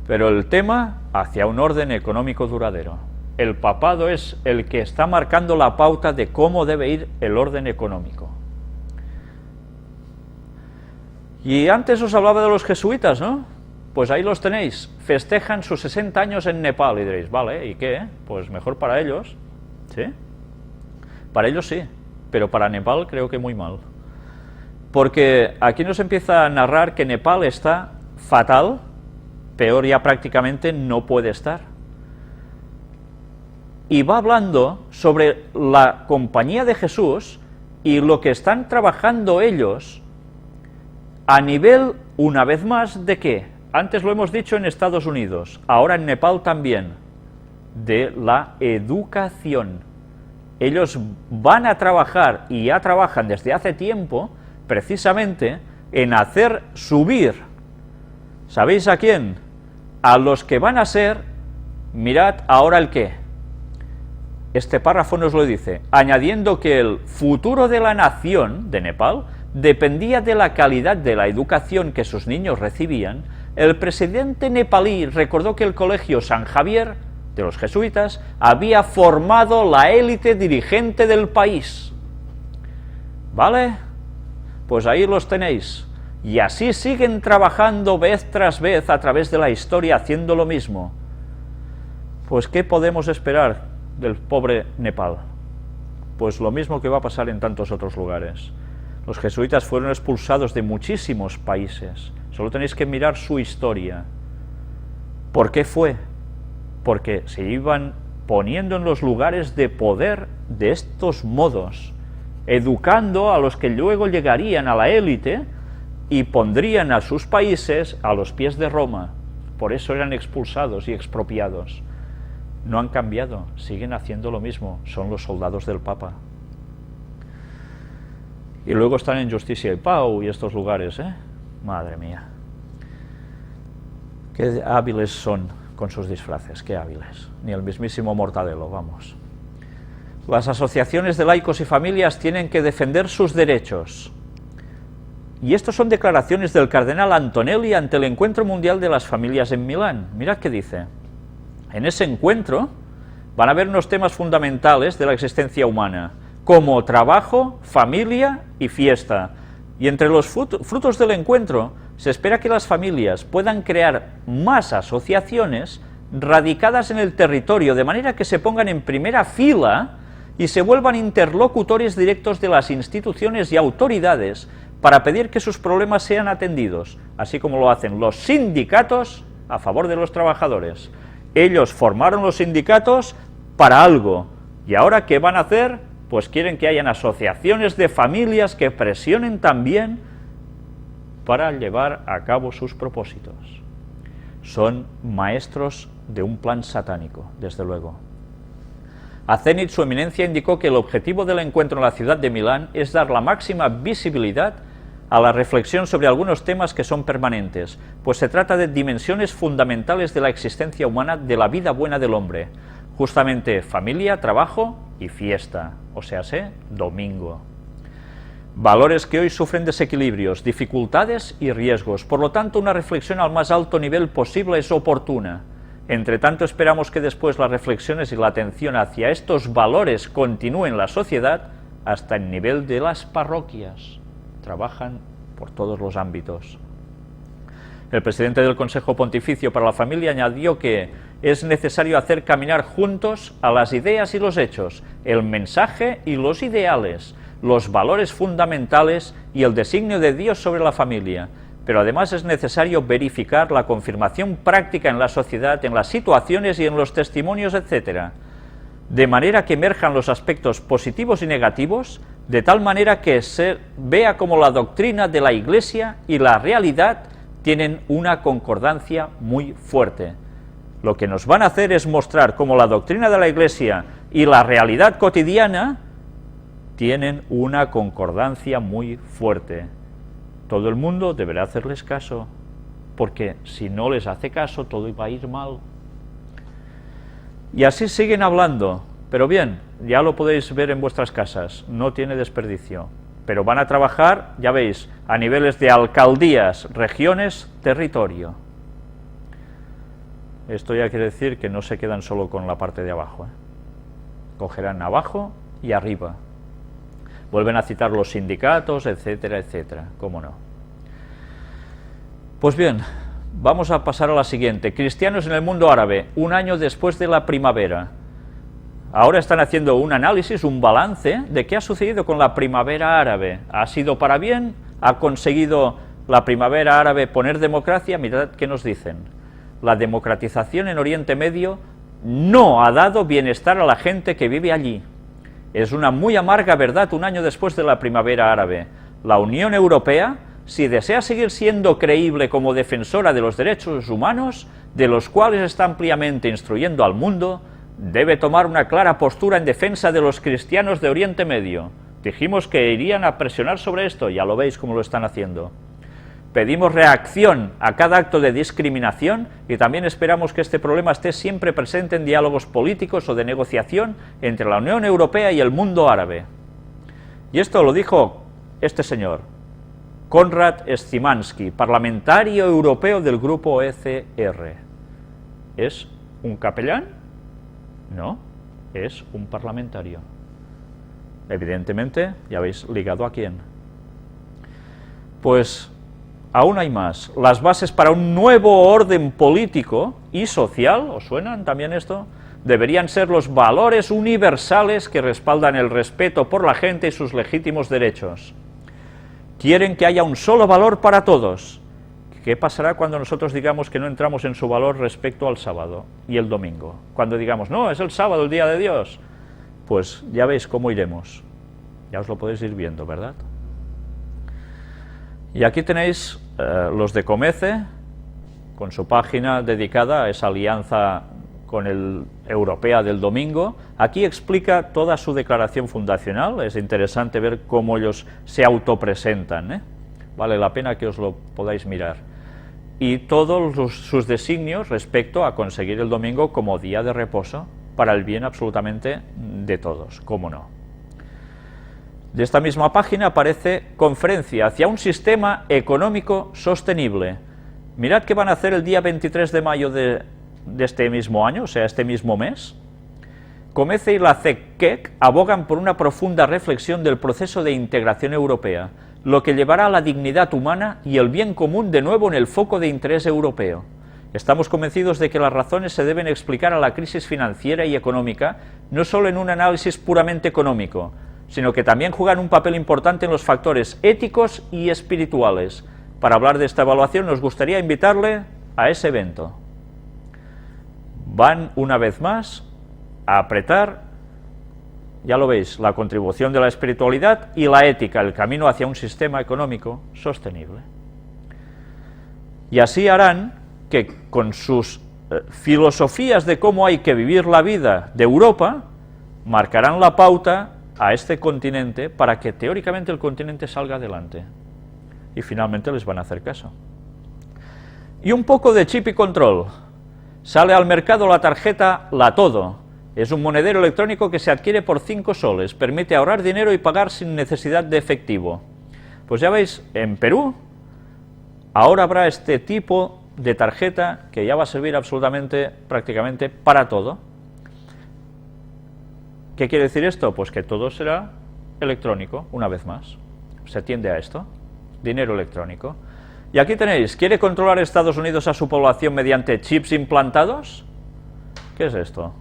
Pero el tema hacia un orden económico duradero. El papado es el que está marcando la pauta de cómo debe ir el orden económico. Y antes os hablaba de los jesuitas, ¿no? Pues ahí los tenéis, festejan sus 60 años en Nepal, y diréis, vale, ¿y qué? Pues mejor para ellos, ¿sí? Para ellos sí, pero para Nepal creo que muy mal. Porque aquí nos empieza a narrar que Nepal está fatal, peor ya prácticamente no puede estar. Y va hablando sobre la compañía de Jesús y lo que están trabajando ellos a nivel, una vez más, ¿de qué? Antes lo hemos dicho en Estados Unidos, ahora en Nepal también, de la educación. Ellos van a trabajar, y ya trabajan desde hace tiempo, precisamente en hacer subir, ¿sabéis a quién? A los que van a ser, mirad ahora el qué. Este párrafo nos lo dice, añadiendo que el futuro de la nación de Nepal dependía de la calidad de la educación que sus niños recibían. El presidente nepalí recordó que el colegio San Javier, de los jesuitas, había formado la élite dirigente del país. ¿Vale? Pues ahí los tenéis. Y así siguen trabajando vez tras vez a través de la historia haciendo lo mismo. Pues ¿qué podemos esperar del pobre Nepal? Pues lo mismo que va a pasar en tantos otros lugares. Los jesuitas fueron expulsados de muchísimos países. Solo tenéis que mirar su historia. ¿Por qué fue? Porque se iban poniendo en los lugares de poder de estos modos, educando a los que luego llegarían a la élite y pondrían a sus países a los pies de Roma. Por eso eran expulsados y expropiados. No han cambiado, siguen haciendo lo mismo, son los soldados del Papa. Y luego están en Justicia y Pau y estos lugares, ¿eh? Madre mía. Qué hábiles son con sus disfraces, qué hábiles. Ni el mismísimo Mortadelo, vamos. Las asociaciones de laicos y familias tienen que defender sus derechos. Y estas son declaraciones del cardenal Antonelli ante el Encuentro Mundial de las Familias en Milán. Mirad qué dice. En ese encuentro van a haber unos temas fundamentales de la existencia humana, como trabajo, familia y fiesta. Y entre los frutos del encuentro se espera que las familias puedan crear más asociaciones radicadas en el territorio, de manera que se pongan en primera fila y se vuelvan interlocutores directos de las instituciones y autoridades para pedir que sus problemas sean atendidos, así como lo hacen los sindicatos a favor de los trabajadores. Ellos formaron los sindicatos para algo, y ahora ¿qué van a hacer? Pues quieren que hayan asociaciones de familias que presionen también para llevar a cabo sus propósitos. Son maestros de un plan satánico, desde luego. A Zenit, su eminencia indicó que el objetivo del encuentro en la ciudad de Milán es dar la máxima visibilidad a la reflexión sobre algunos temas que son permanentes, pues se trata de dimensiones fundamentales de la existencia humana, de la vida buena del hombre, justamente familia, trabajo y fiesta, o sea, domingo. Valores que hoy sufren desequilibrios, dificultades y riesgos, por lo tanto una reflexión al más alto nivel posible es oportuna. Entre tanto esperamos que después las reflexiones y la atención hacia estos valores continúen en la sociedad hasta el nivel de las parroquias. Trabajan por todos los ámbitos. El presidente del Consejo Pontificio para la Familia añadió que es necesario hacer caminar juntos a las ideas y los hechos, el mensaje y los ideales, los valores fundamentales y el designio de Dios sobre la familia, pero además es necesario verificar la confirmación práctica en la sociedad, en las situaciones y en los testimonios, etc., de manera que emerjan los aspectos positivos y negativos, de tal manera que se vea como la doctrina de la Iglesia y la realidad tienen una concordancia muy fuerte. Lo que nos van a hacer es mostrar cómo la doctrina de la Iglesia y la realidad cotidiana tienen una concordancia muy fuerte. Todo el mundo deberá hacerles caso, porque si no les hace caso, todo va a ir mal. Y así siguen hablando, pero bien, ya lo podéis ver en vuestras casas, no tiene desperdicio. Pero van a trabajar, ya veis, a niveles de alcaldías, regiones, territorio. Esto ya quiere decir que no se quedan solo con la parte de abajo, Cogerán abajo y arriba. Vuelven a citar los sindicatos, etcétera, etcétera, cómo no. Pues bien, vamos a pasar a la siguiente. Cristianos en el mundo árabe, un año después de la primavera. Ahora están haciendo un análisis, un balance de qué ha sucedido con la primavera árabe. ¿Ha sido para bien? ¿Ha conseguido la primavera árabe poner democracia? Mirad qué nos dicen. La democratización en Oriente Medio no ha dado bienestar a la gente que vive allí. Es una muy amarga verdad un año después de la primavera árabe. La Unión Europea, si desea seguir siendo creíble como defensora de los derechos humanos, de los cuales está ampliamente instruyendo al mundo, debe tomar una clara postura en defensa de los cristianos de Oriente Medio. Dijimos que irían a presionar sobre esto, ya lo veis cómo lo están haciendo. Pedimos reacción a cada acto de discriminación y también esperamos que este problema esté siempre presente en diálogos políticos o de negociación entre la Unión Europea y el mundo árabe. Y esto lo dijo este señor, Konrad Szymanski, parlamentario europeo del grupo ECR. ¿Es un capellán? No, es un parlamentario. Evidentemente, ya veis, ligado a quién. Pues aún hay más. Las bases para un nuevo orden político y social, ¿os suenan también esto? Deberían ser los valores universales que respaldan el respeto por la gente y sus legítimos derechos. Quieren que haya un solo valor para todos. ¿Qué pasará cuando nosotros digamos que no entramos en su valor respecto al sábado y el domingo? Cuando digamos, no, es el sábado, el día de Dios. Pues ya veis cómo iremos. Ya os lo podéis ir viendo, ¿verdad? Y aquí tenéis los de Comece, con su página dedicada a esa alianza con el Europea del domingo. Aquí explica toda su declaración fundacional, es interesante ver cómo ellos se autopresentan, Vale la pena que os lo podáis mirar. Y todos sus designios respecto a conseguir el domingo como día de reposo para el bien absolutamente de todos, cómo no. De esta misma página aparece conferencia hacia un sistema económico sostenible. Mirad qué van a hacer el día 23 de mayo de este mismo año, o sea, este mismo mes. Comece y la CECEC abogan por una profunda reflexión del proceso de integración europea, lo que llevará a la dignidad humana y el bien común de nuevo en el foco de interés europeo. Estamos convencidos de que las razones se deben explicar a la crisis financiera y económica, no solo en un análisis puramente económico, sino que también juegan un papel importante en los factores éticos y espirituales. Para hablar de esta evaluación nos gustaría invitarle a ese evento. Van una vez más a apretar, ya lo veis, la contribución de la espiritualidad y la ética, el camino hacia un sistema económico sostenible. Y así harán que con sus filosofías de cómo hay que vivir la vida de Europa, marcarán la pauta a este continente para que teóricamente el continente salga adelante. Y finalmente les van a hacer caso. Y un poco de chip y control. Sale al mercado la tarjeta La Todo. Es un monedero electrónico que se adquiere por 5 soles. Permite ahorrar dinero y pagar sin necesidad de efectivo. Pues ya veis, en Perú ahora habrá este tipo de tarjeta que ya va a servir absolutamente, prácticamente para todo. ¿Qué quiere decir esto? Pues que todo será electrónico, una vez más. Se tiende a esto, dinero electrónico. Y aquí tenéis, ¿quiere controlar Estados Unidos a su población mediante chips implantados? ¿Qué es esto?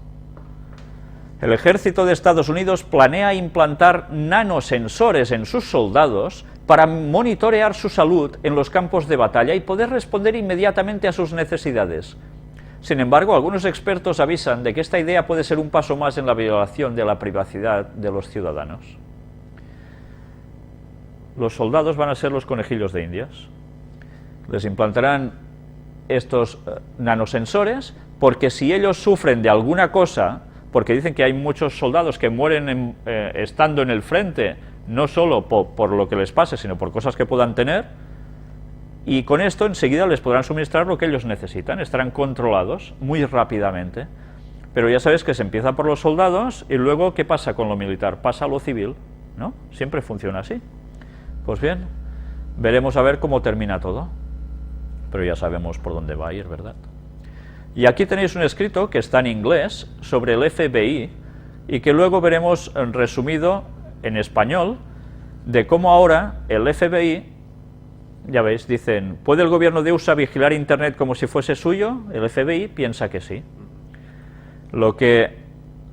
El ejército de Estados Unidos planea implantar nanosensores en sus soldados para monitorear su salud en los campos de batalla y poder responder inmediatamente a sus necesidades. Sin embargo, algunos expertos avisan de que esta idea puede ser un paso más en la violación de la privacidad de los ciudadanos. Los soldados van a ser los conejillos de Indias. Les implantarán estos nanosensores porque si ellos sufren de alguna cosa, porque dicen que hay muchos soldados que mueren estando en el frente, no solo por lo que les pase, sino por cosas que puedan tener, y con esto enseguida les podrán suministrar lo que ellos necesitan, estarán controlados muy rápidamente. Pero ya sabes que se empieza por los soldados y luego, ¿qué pasa con lo militar? Pasa a lo civil, ¿no? Siempre funciona así. Pues bien, veremos a ver cómo termina todo, pero ya sabemos por dónde va a ir, ¿verdad? Y aquí tenéis un escrito que está en inglés sobre el FBI y que luego veremos resumido en español de cómo ahora el FBI, ya veis, dicen, ¿puede el gobierno de USA vigilar Internet como si fuese suyo? El FBI piensa que sí. Lo que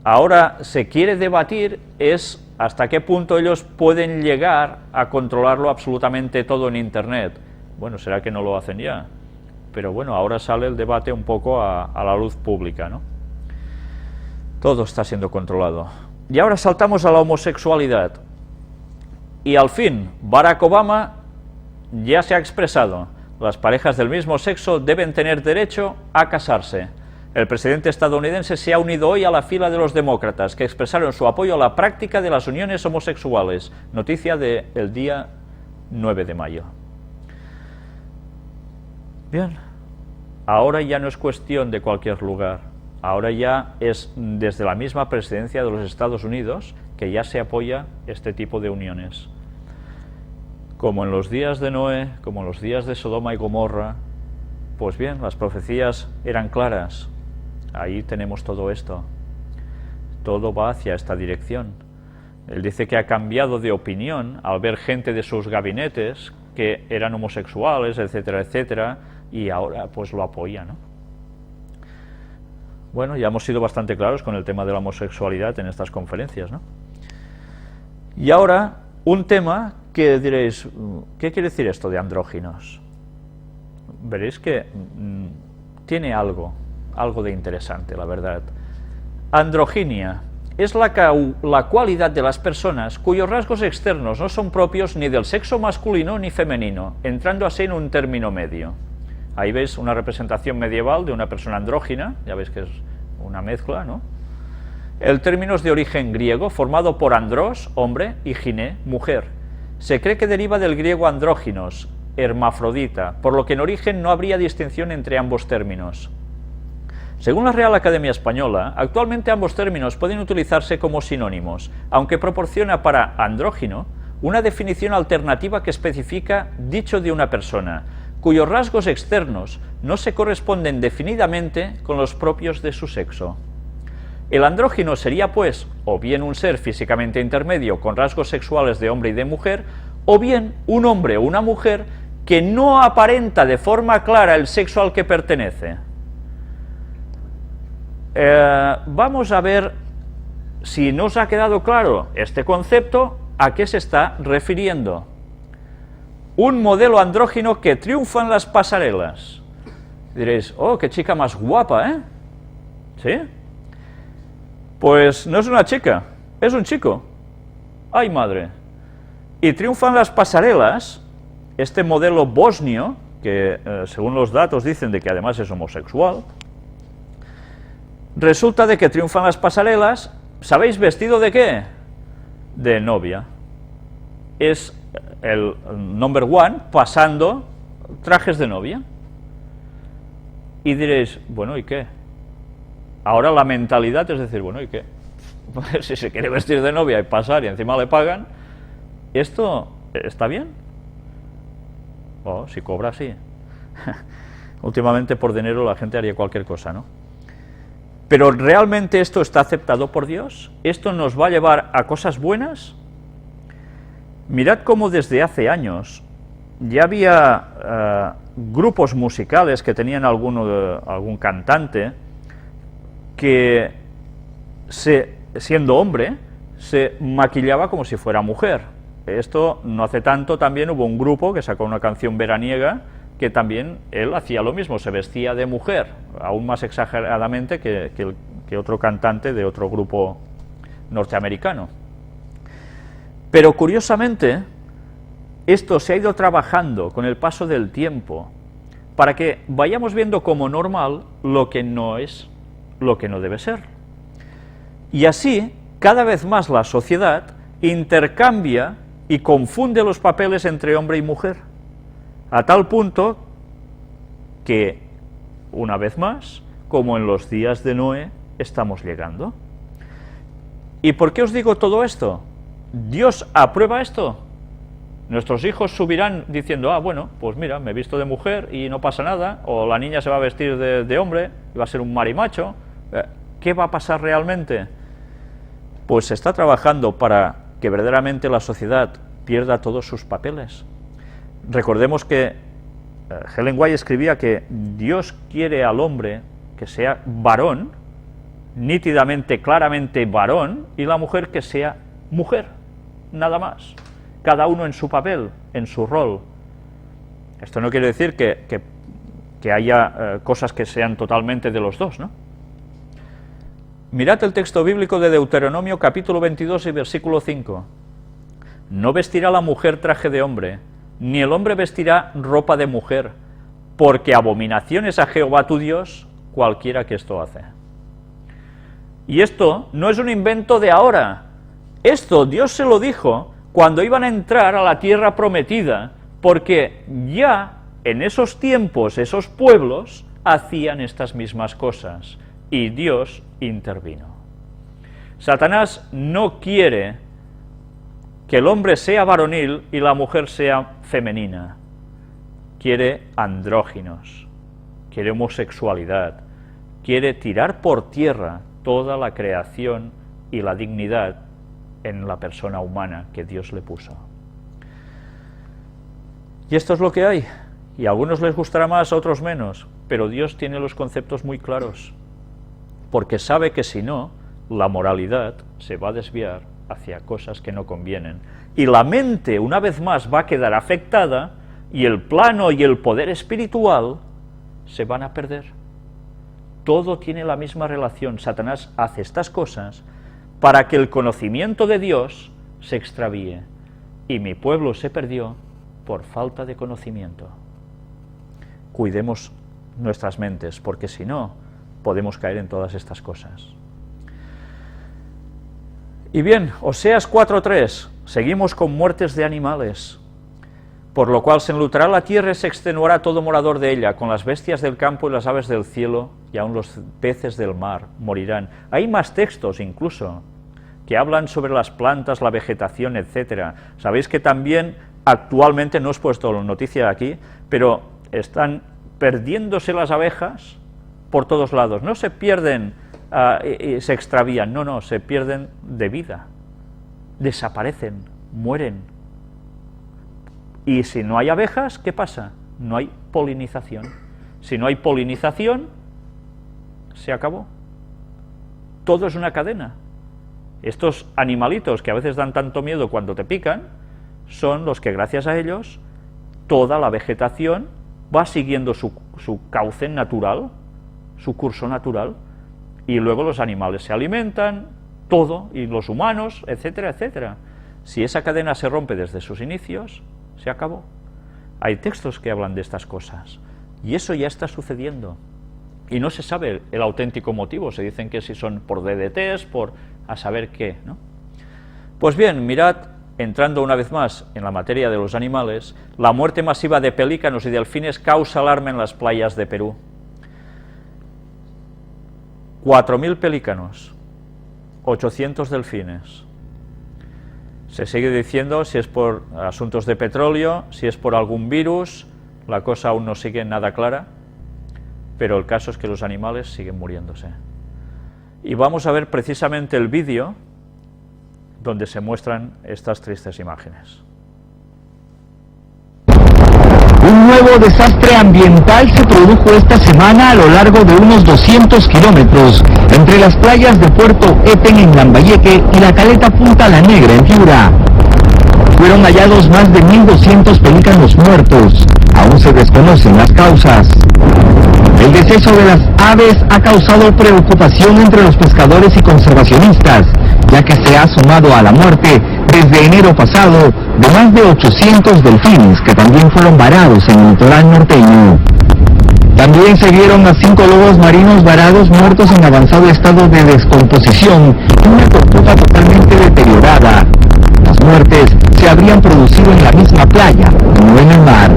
ahora se quiere debatir es hasta qué punto ellos pueden llegar a controlarlo absolutamente todo en Internet. Bueno, será que no lo hacen ya, pero bueno, ahora sale el debate un poco a la luz pública, ¿no? Todo está siendo controlado. Y ahora saltamos a la homosexualidad. Y al fin, Barack Obama ya se ha expresado. Las parejas del mismo sexo deben tener derecho a casarse. El presidente estadounidense se ha unido hoy a la fila de los demócratas, que expresaron su apoyo a la práctica de las uniones homosexuales. Noticia del día 9 de mayo. Bien, ahora ya no es cuestión de cualquier lugar, ahora ya es desde la misma presidencia de los Estados Unidos que ya se apoya este tipo de uniones. Como en los días de Noé, como en los días de Sodoma y Gomorra, pues bien, las profecías eran claras. Ahí tenemos todo esto. Todo va hacia esta dirección. Él dice que ha cambiado de opinión al ver gente de sus gabinetes que eran homosexuales, etcétera, etcétera, y ahora pues lo apoya, ¿no? Bueno, ya hemos sido bastante claros con el tema de la homosexualidad en estas conferencias, ¿no? Y ahora, un tema que diréis, ¿qué quiere decir esto de andróginos? Veréis que tiene algo de interesante, la verdad. Androginia es la cualidad de las personas cuyos rasgos externos no son propios ni del sexo masculino ni femenino, entrando así en un término medio. Ahí veis una representación medieval de una persona andrógina, ya veis que es una mezcla, ¿no? El término es de origen griego, formado por andros, hombre, y giné, mujer. Se cree que deriva del griego andróginos, hermafrodita, por lo que en origen no habría distinción entre ambos términos. Según la Real Academia Española, actualmente ambos términos pueden utilizarse como sinónimos, aunque proporciona para andrógino una definición alternativa que especifica dicho de una persona, cuyos rasgos externos no se corresponden definidamente con los propios de su sexo. El andrógino sería, pues, o bien un ser físicamente intermedio con rasgos sexuales de hombre y de mujer, o bien un hombre o una mujer que no aparenta de forma clara el sexo al que pertenece. Vamos a ver si nos ha quedado claro este concepto, a qué se está refiriendo. Un modelo andrógino que triunfa en las pasarelas. Diréis, oh, qué chica más guapa, ¿eh? ¿Sí? Pues no es una chica, es un chico. ¡Ay, madre! Y triunfa en las pasarelas este modelo bosnio, que según los datos dicen de que además es homosexual. Resulta de que triunfa en las pasarelas, ¿sabéis vestido de qué? De novia. Es el number one pasando trajes de novia. Y diréis, bueno, ¿y qué? Ahora la mentalidad es decir, bueno, ¿y qué? Pues si se quiere vestir de novia y pasar y encima le pagan, ¿esto está bien? Oh, si cobra, sí. Últimamente por dinero la gente haría cualquier cosa, ¿no? Pero ¿realmente esto está aceptado por Dios? ¿Esto nos va a llevar a cosas buenas? Mirad cómo desde hace años ya había grupos musicales que tenían algún cantante que, siendo hombre, se maquillaba como si fuera mujer. Esto no hace tanto también hubo un grupo que sacó una canción veraniega que también él hacía lo mismo, se vestía de mujer, aún más exageradamente que otro cantante de otro grupo norteamericano. Pero curiosamente, esto se ha ido trabajando con el paso del tiempo para que vayamos viendo como normal lo que no es, lo que no debe ser. Y así, cada vez más la sociedad intercambia y confunde los papeles entre hombre y mujer, a tal punto que, una vez más, como en los días de Noé, estamos llegando. ¿Y por qué os digo todo esto? ¿Dios aprueba esto? Nuestros hijos subirán diciendo, bueno, pues mira, me he visto de mujer y no pasa nada, o la niña se va a vestir de hombre y va a ser un marimacho. ¿Qué va a pasar realmente? Pues se está trabajando para que verdaderamente la sociedad pierda todos sus papeles. Recordemos que Ellen White escribía que Dios quiere al hombre que sea varón, nítidamente, claramente varón, y la mujer que sea mujer, nada más. Cada uno en su papel, en su rol. Esto no quiere decir que haya cosas que sean totalmente de los dos, ¿no? Mirad el texto bíblico de Deuteronomio capítulo 22 y versículo 5. No vestirá la mujer traje de hombre, ni el hombre vestirá ropa de mujer, porque abominación es a Jehová tu Dios cualquiera que esto hace. Y esto no es un invento de ahora. Esto Dios se lo dijo cuando iban a entrar a la tierra prometida, porque ya en esos tiempos, esos pueblos hacían estas mismas cosas, y Dios intervino. Satanás no quiere que el hombre sea varonil y la mujer sea femenina. Quiere andróginos, quiere homosexualidad, quiere tirar por tierra toda la creación y la dignidad en la persona humana que Dios le puso. Y esto es lo que hay, y a algunos les gustará más, a otros menos, pero Dios tiene los conceptos muy claros, porque sabe que si no, la moralidad se va a desviar hacia cosas que no convienen, y la mente una vez más va a quedar afectada, y el plano y el poder espiritual se van a perder. Todo tiene la misma relación. Satanás hace estas cosas para que el conocimiento de Dios se extravíe, y mi pueblo se perdió por falta de conocimiento. Cuidemos nuestras mentes, porque si no, podemos caer en todas estas cosas. Y bien, Oseas 4:3, seguimos con muertes de animales, por lo cual se enlutará la tierra y se extenuará todo morador de ella, con las bestias del campo y las aves del cielo, y aun los peces del mar morirán. Hay más textos incluso, que hablan sobre las plantas, la vegetación, etc. Sabéis que también actualmente, no os he puesto la noticia aquí, pero están perdiéndose las abejas por todos lados. No se pierden y se extravían, no, se pierden de vida, desaparecen, mueren. Y si no hay abejas, ¿qué pasa? No hay polinización. Si no hay polinización, se acabó. Todo es una cadena. Estos animalitos que a veces dan tanto miedo cuando te pican, son los que gracias a ellos toda la vegetación va siguiendo su cauce natural, su curso natural, y luego los animales se alimentan, todo, y los humanos, etcétera, etcétera. Si esa cadena se rompe desde sus inicios, se acabó. Hay textos que hablan de estas cosas, y eso ya está sucediendo, y no se sabe el auténtico motivo. Se dicen que si son por DDTs, por a saber qué, ¿no? Pues bien, mirad, entrando una vez más en la materia de los animales, la muerte masiva de pelícanos y delfines causa alarma en las playas de Perú. 4.000 pelícanos, 800 delfines. Se sigue diciendo si es por asuntos de petróleo, si es por algún virus, la cosa aún no sigue nada clara, pero el caso es que los animales siguen muriéndose. Y vamos a ver precisamente el vídeo donde se muestran estas tristes imágenes. Un nuevo desastre ambiental se produjo esta semana a lo largo de unos 200 kilómetros entre las playas de Puerto Epen en Lambayeque y la caleta Punta La Negra en Piura. Fueron hallados más de 1.200 pelícanos muertos. Aún se desconocen las causas. El deceso de las aves ha causado preocupación entre los pescadores y conservacionistas, ya que se ha sumado a la muerte desde enero pasado de más de 800 delfines que también fueron varados en el litoral norteño. También se vieron a 5 lobos marinos varados muertos en avanzado estado de descomposición en una tortuga totalmente deteriorada. Las muertes se habrían producido en la misma playa, no en el mar.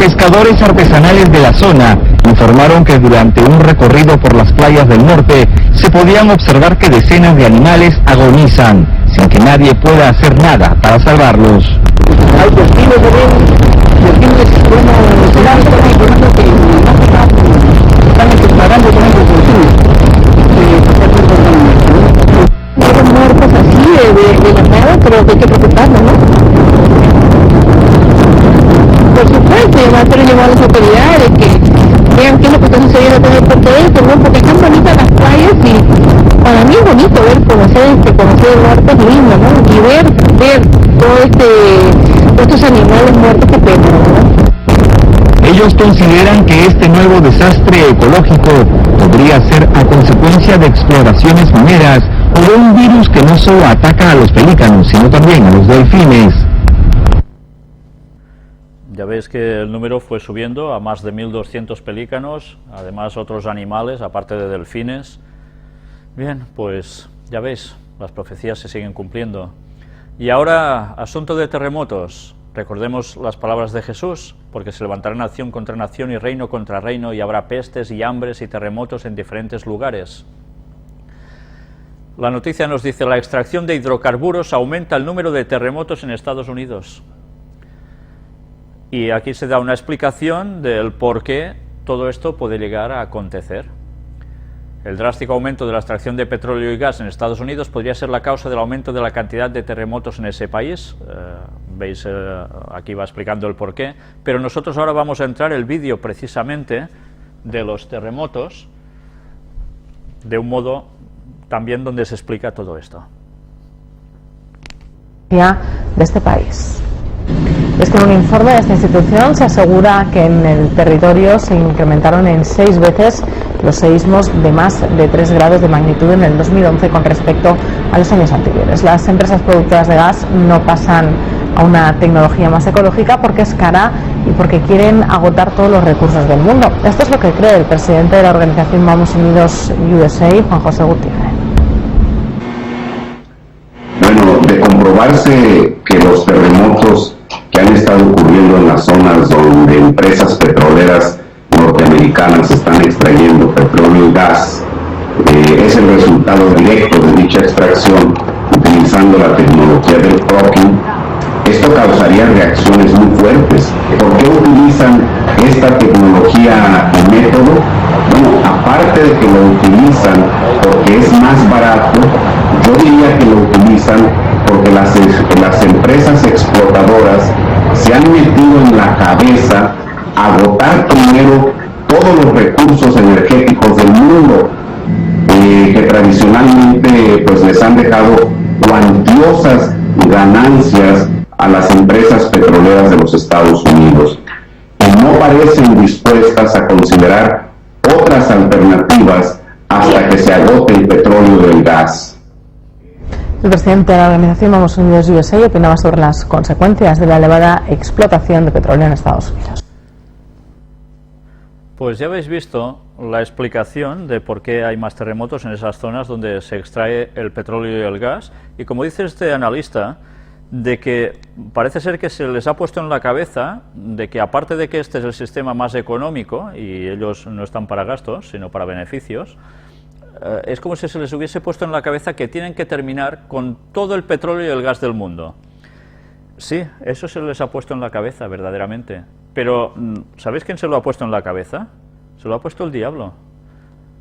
Pescadores artesanales de la zona informaron que durante un recorrido por las playas del norte se podían observar que decenas de animales agonizan, sin que nadie pueda hacer nada para salvarlos. Hay delfines, delfines, bueno, serán que están pagando con esos delfines. Fueron muertos así de la nada, pero hay que preocuparnos, ¿no? Por supuesto, pero llamar a las autoridades que vean qué es lo que está sucediendo con el puerto de esto, ¿no? Porque están bonitas las playas y para mí es bonito ver, conocer el norte es lindo, ¿no? Y ver todos estos animales muertos que penan, ¿no? Ellos consideran que este nuevo desastre ecológico podría ser a consecuencia de exploraciones mineras o de un virus que no solo ataca a los pelícanos, sino también a los delfines. Ya veis que el número fue subiendo a más de 1.200 pelícanos, además otros animales, aparte de delfines. Bien, pues ya veis, las profecías se siguen cumpliendo. Y ahora, asunto de terremotos. Recordemos las palabras de Jesús, porque se levantará nación contra nación y reino contra reino, y habrá pestes y hambres y terremotos en diferentes lugares. La noticia nos dice: la extracción de hidrocarburos aumenta el número de terremotos en Estados Unidos. Y aquí se da una explicación del por qué todo esto puede llegar a acontecer. El drástico aumento de la extracción de petróleo y gas en Estados Unidos podría ser la causa del aumento de la cantidad de terremotos en ese país. Veis, aquí va explicando el por qué. Pero nosotros ahora vamos a entrar el vídeo precisamente de los terremotos, de un modo también donde se explica todo esto. De este país. Es que en un informe de esta institución se asegura que en el territorio se incrementaron en 6 veces los seísmos de más de 3 grados de magnitud en el 2011 con respecto a los años anteriores. Las empresas productoras de gas no pasan a una tecnología más ecológica porque es cara y porque quieren agotar todos los recursos del mundo. Esto es lo que cree el presidente de la organización Vamos Unidos USA, Juan José Gutiérrez. Bueno, de comprobarse que los terremotos que han estado ocurriendo en las zonas donde empresas petroleras norteamericanas están extrayendo petróleo y gas, es el resultado directo de dicha extracción utilizando la tecnología del fracking. Esto causaría reacciones muy fuertes. ¿Por qué utilizan esta tecnología y método? Bueno, aparte de que lo utilizan porque es más barato, yo diría que lo utilizan porque las empresas explotadoras se han metido en la cabeza agotar primero todos los recursos energéticos del mundo, que tradicionalmente pues les han dejado cuantiosas ganancias a las empresas petroleras de los Estados Unidos, y no parecen dispuestas a considerar otras alternativas hasta que se agote el petróleo y el gas. El presidente de la organización Vamos Unidos USA opinaba sobre las consecuencias de la elevada explotación de petróleo en Estados Unidos. Pues ya habéis visto la explicación de por qué hay más terremotos en esas zonas donde se extrae el petróleo y el gas, y como dice este analista, de que parece ser que se les ha puesto en la cabeza de que aparte de que este es el sistema más económico y ellos no están para gastos sino para beneficios, es como si se les hubiese puesto en la cabeza que tienen que terminar con todo el petróleo y el gas del mundo. Sí, eso se les ha puesto en la cabeza verdaderamente, pero ¿sabéis quién se lo ha puesto en la cabeza? Se lo ha puesto el diablo.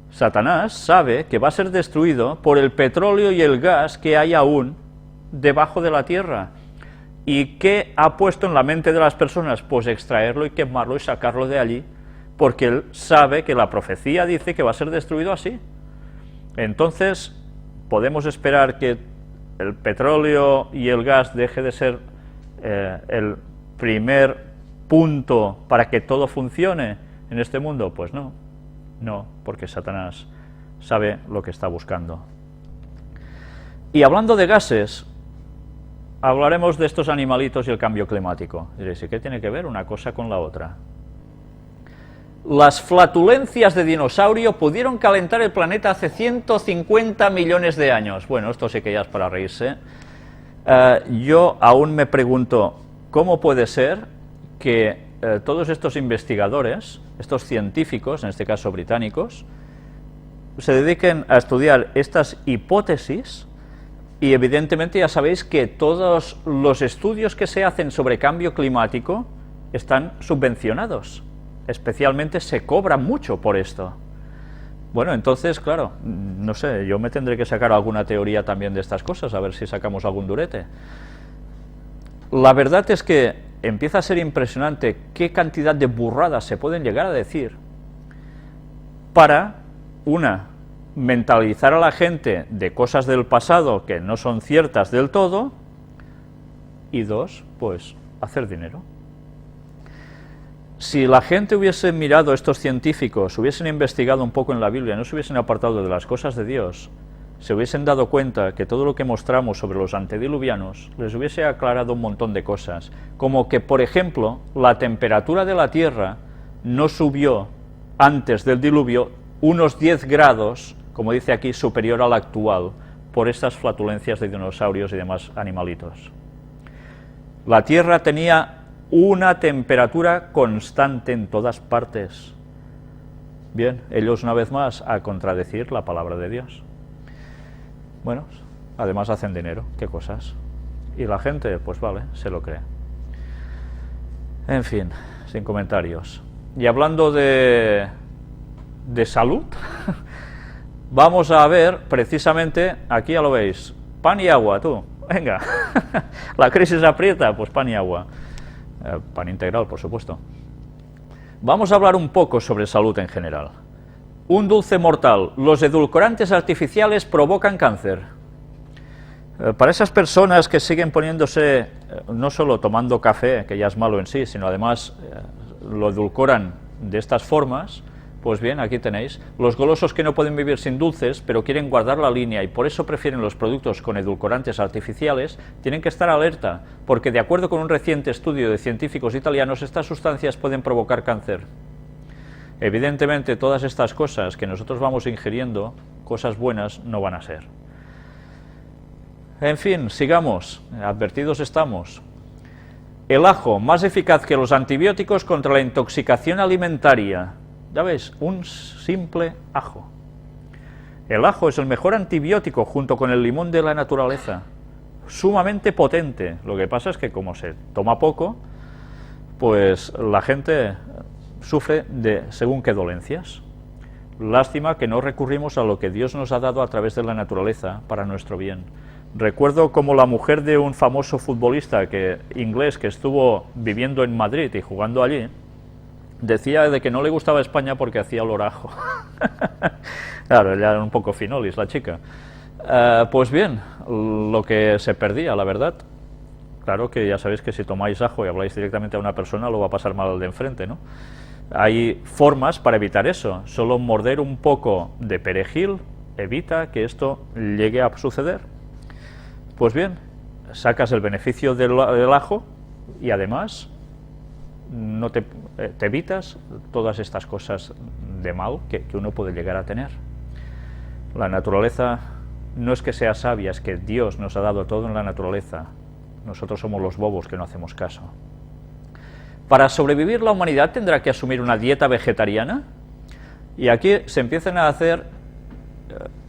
Satanás sabe que va a ser destruido por el petróleo y el gas que hay aún debajo de la tierra. ¿Y qué ha puesto en la mente de las personas? Pues extraerlo y quemarlo y sacarlo de allí, porque él sabe que la profecía dice que va a ser destruido así. Entonces, ¿podemos esperar que el petróleo y el gas deje de ser el primer punto para que todo funcione en este mundo? Pues no, porque Satanás sabe lo que está buscando. Y hablando de gases, hablaremos de estos animalitos y el cambio climático. Diréis, ¿y qué tiene que ver una cosa con la otra? Las flatulencias de dinosaurio pudieron calentar el planeta hace 150 millones de años. Bueno, esto sí que ya es para reírse. Yo aún me pregunto, ¿cómo puede ser que todos estos investigadores, estos científicos, en este caso británicos, se dediquen a estudiar estas hipótesis? Y evidentemente ya sabéis que todos los estudios que se hacen sobre cambio climático están subvencionados. Especialmente se cobra mucho por esto. Bueno, entonces, claro, no sé, yo me tendré que sacar alguna teoría también de estas cosas, a ver si sacamos algún durete. La verdad es que empieza a ser impresionante qué cantidad de burradas se pueden llegar a decir para, una, mentalizar a la gente de cosas del pasado que no son ciertas del todo, y dos, pues, hacer dinero. Si la gente hubiese mirado a estos científicos, hubiesen investigado un poco en la Biblia, no se hubiesen apartado de las cosas de Dios, se hubiesen dado cuenta que todo lo que mostramos sobre los antediluvianos les hubiese aclarado un montón de cosas, como que, por ejemplo, la temperatura de la Tierra no subió antes del diluvio unos 10 grados, como dice aquí, superior a la actual, por estas flatulencias de dinosaurios y demás animalitos. La Tierra tenía una temperatura constante en todas partes. Bien, ellos una vez más a contradecir la palabra de Dios. Bueno, además hacen dinero, qué cosas. Y la gente, pues vale, se lo cree. En fin, sin comentarios. Y hablando de salud, vamos a ver precisamente, aquí ya lo veis, pan y agua, tú, venga. La crisis aprieta, pues pan y agua. Pan integral, por supuesto. Vamos a hablar un poco sobre salud en general. Un dulce mortal: los edulcorantes artificiales provocan cáncer. Para esas personas que siguen poniéndose, no solo tomando café, que ya es malo en sí, sino además lo edulcoran de estas formas, pues bien, aquí tenéis. Los golosos que no pueden vivir sin dulces, pero quieren guardar la línea y por eso prefieren los productos con edulcorantes artificiales, tienen que estar alerta, porque de acuerdo con un reciente estudio de científicos italianos, estas sustancias pueden provocar cáncer. Evidentemente, todas estas cosas que nosotros vamos ingiriendo, cosas buenas, no van a ser. En fin, sigamos, advertidos estamos. El ajo, más eficaz que los antibióticos contra la intoxicación alimentaria. Ya veis, un simple ajo. El ajo es el mejor antibiótico junto con el limón de la naturaleza. Sumamente potente. Lo que pasa es que como se toma poco, pues la gente sufre de según qué dolencias. Lástima que no recurrimos a lo que Dios nos ha dado a través de la naturaleza para nuestro bien. Recuerdo como la mujer de un famoso futbolista inglés que estuvo viviendo en Madrid y jugando allí, decía de que no le gustaba España porque hacía olor a ajo. Claro, ella era un poco finolis, la chica. Pues bien, lo que se perdía, la verdad. Claro que ya sabéis que si tomáis ajo y habláis directamente a una persona, lo va a pasar mal al de enfrente, ¿no? Hay formas para evitar eso. Solo morder un poco de perejil evita que esto llegue a suceder. Pues bien, sacas el beneficio del ajo y además no te evitas todas estas cosas de mal que uno puede llegar a tener. La naturaleza no es que sea sabia, es que Dios nos ha dado todo en la naturaleza. Nosotros somos los bobos que no hacemos caso. Para sobrevivir, la humanidad tendrá que asumir una dieta vegetariana, y aquí se empiezan a hacer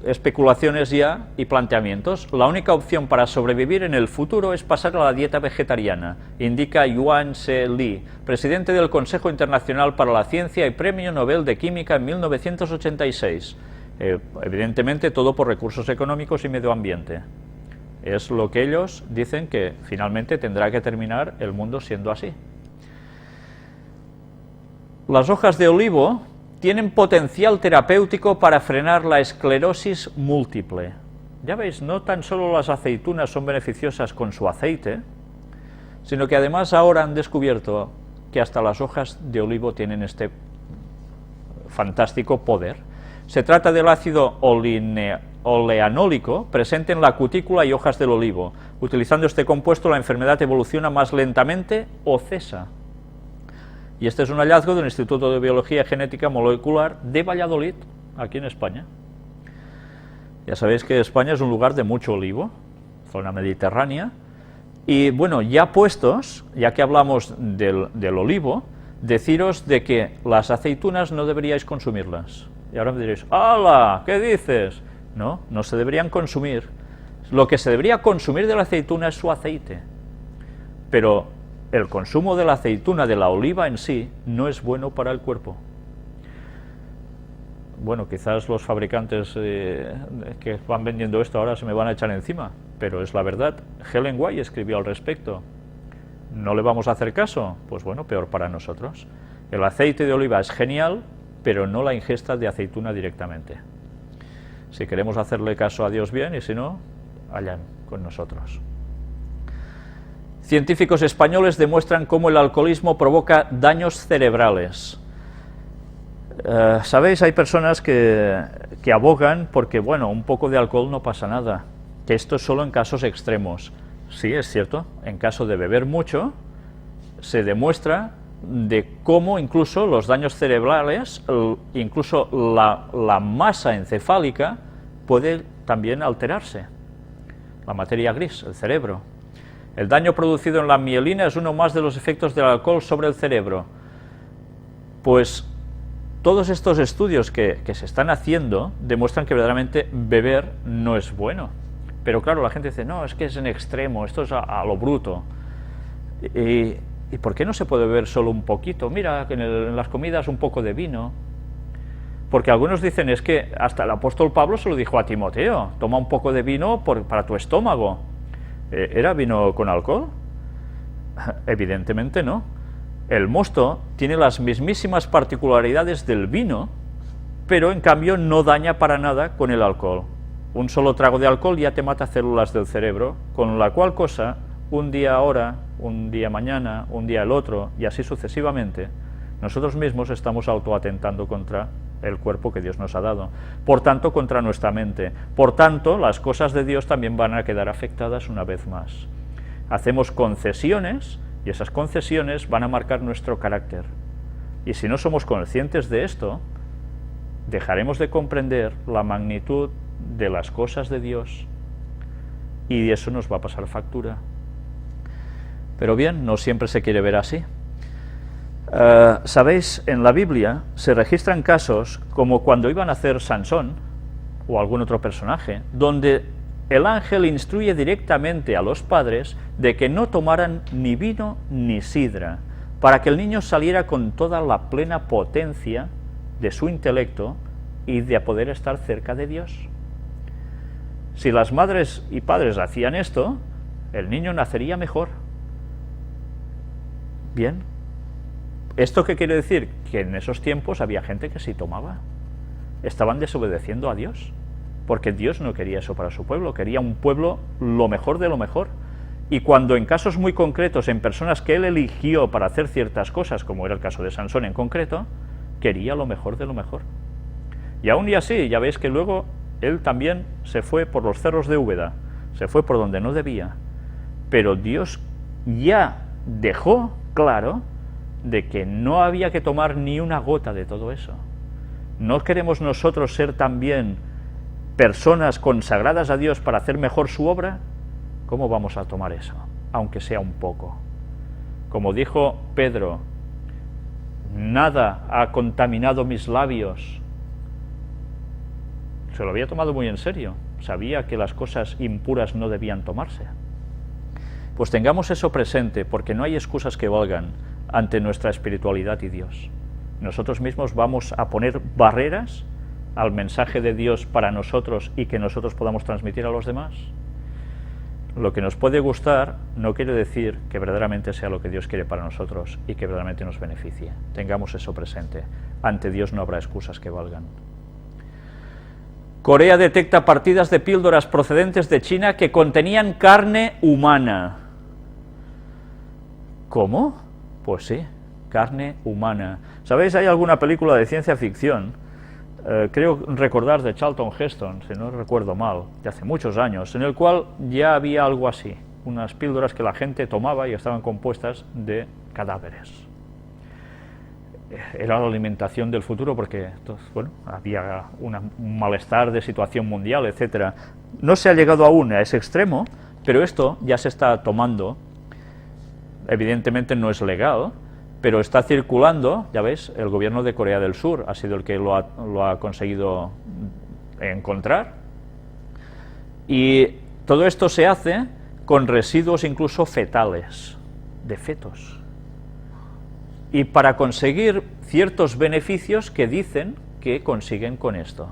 especulaciones ya y planteamientos. La única opción para sobrevivir en el futuro es pasar a la dieta vegetariana, indica Yuan Se Li, presidente del Consejo Internacional para la Ciencia y Premio Nobel de Química en 1986. Evidentemente todo por recursos económicos y medio ambiente. Es lo que ellos dicen que finalmente tendrá que terminar el mundo siendo así. Las hojas de olivo tienen potencial terapéutico para frenar la esclerosis múltiple. Ya veis, no tan solo las aceitunas son beneficiosas con su aceite, sino que además ahora han descubierto que hasta las hojas de olivo tienen este fantástico poder. Se trata del ácido oleanólico presente en la cutícula y hojas del olivo. Utilizando este compuesto, la enfermedad evoluciona más lentamente o cesa. Y este es un hallazgo del Instituto de Biología y Genética Molecular de Valladolid, aquí en España. Ya sabéis que España es un lugar de mucho olivo, zona mediterránea, y bueno, ya puestos, ya que hablamos del olivo, deciros de que las aceitunas no deberíais consumirlas. Y ahora me diréis, ¡hala! ¿Qué dices? No, no se deberían consumir. Lo que se debería consumir de la aceituna es su aceite, pero el consumo de la aceituna, de la oliva en sí, no es bueno para el cuerpo. Bueno, quizás los fabricantes que van vendiendo esto ahora se me van a echar encima, pero es la verdad. Helen White escribió al respecto. ¿No le vamos a hacer caso? Pues bueno, peor para nosotros. El aceite de oliva es genial, pero no la ingesta de aceituna directamente. Si queremos hacerle caso a Dios, bien, y si no, allá con nosotros. Científicos españoles demuestran cómo el alcoholismo provoca daños cerebrales. Sabéis, hay personas que abogan porque, bueno, un poco de alcohol no pasa nada, que esto es solo en casos extremos. Sí, es cierto, en caso de beber mucho, se demuestra de cómo incluso los daños cerebrales, incluso la masa encefálica puede también alterarse, la materia gris, el cerebro. El daño producido en la mielina es uno más de los efectos del alcohol sobre el cerebro. Pues todos estos estudios que se están haciendo demuestran que verdaderamente beber no es bueno. Pero claro, la gente dice, no, es que es en extremo, esto es a lo bruto. ¿Y por qué no se puede beber solo un poquito? Mira, en las comidas un poco de vino. Porque algunos dicen, es que hasta el apóstol Pablo se lo dijo a Timoteo, toma un poco de vino para tu estómago. ¿Era vino con alcohol? Evidentemente no. El mosto tiene las mismísimas particularidades del vino, pero en cambio no daña para nada con el alcohol. Un solo trago de alcohol ya te mata células del cerebro, con la cual cosa, un día ahora, un día mañana, un día el otro, y así sucesivamente, nosotros mismos estamos autoatentando contra el cuerpo que Dios nos ha dado, por tanto contra nuestra mente, por tanto las cosas de Dios también van a quedar afectadas una vez más. Hacemos concesiones y esas concesiones van a marcar nuestro carácter, y si no somos conscientes de esto, dejaremos de comprender la magnitud de las cosas de Dios y eso nos va a pasar factura. Pero bien, no siempre se quiere ver así. Sabéis, en la Biblia se registran casos como cuando iba a nacer Sansón o algún otro personaje, donde el ángel instruye directamente a los padres de que no tomaran ni vino ni sidra, para que el niño saliera con toda la plena potencia de su intelecto y de poder estar cerca de Dios. Si las madres y padres hacían esto, el niño nacería mejor. Bien. ¿Esto qué quiere decir? Que en esos tiempos había gente que sí tomaba. Estaban desobedeciendo a Dios, porque Dios no quería eso para su pueblo, quería un pueblo lo mejor de lo mejor. Y cuando en casos muy concretos, en personas que él eligió para hacer ciertas cosas, como era el caso de Sansón en concreto, quería lo mejor de lo mejor. Y aún y así, ya veis que luego él también se fue por los cerros de Úbeda, se fue por donde no debía, pero Dios ya dejó claro de que no había que tomar ni una gota de todo eso. ¿No queremos nosotros ser también personas consagradas a Dios para hacer mejor su obra? ¿Cómo vamos a tomar eso? Aunque sea un poco. Como dijo Pedro, nada ha contaminado mis labios. Se lo había tomado muy en serio, sabía que las cosas impuras no debían tomarse. Pues tengamos eso presente, porque no hay excusas que valgan ante nuestra espiritualidad y Dios. Nosotros mismos vamos a poner barreras al mensaje de Dios para nosotros y que nosotros podamos transmitir a los demás. Lo que nos puede gustar no quiere decir que verdaderamente sea lo que Dios quiere para nosotros y que verdaderamente nos beneficie. Tengamos eso presente. Ante Dios no habrá excusas que valgan. Corea detecta partidas de píldoras procedentes de China que contenían carne humana. ¿Cómo? Pues sí, carne humana. ¿Sabéis? Hay alguna película de ciencia ficción, creo recordar de Charlton Heston, si no recuerdo mal, de hace muchos años, en el cual ya había algo así, unas píldoras que la gente tomaba y estaban compuestas de cadáveres. era la alimentación del futuro, porque entonces, bueno, había un malestar de situación mundial, etcétera. No se ha llegado aún a ese extremo, pero esto ya se está tomando. Evidentemente no es legal, pero está circulando. Ya veis, el gobierno de Corea del Sur ha sido el que lo ha conseguido encontrar, y todo esto se hace con residuos incluso fetales, de fetos, y para conseguir ciertos beneficios que dicen que consiguen con esto.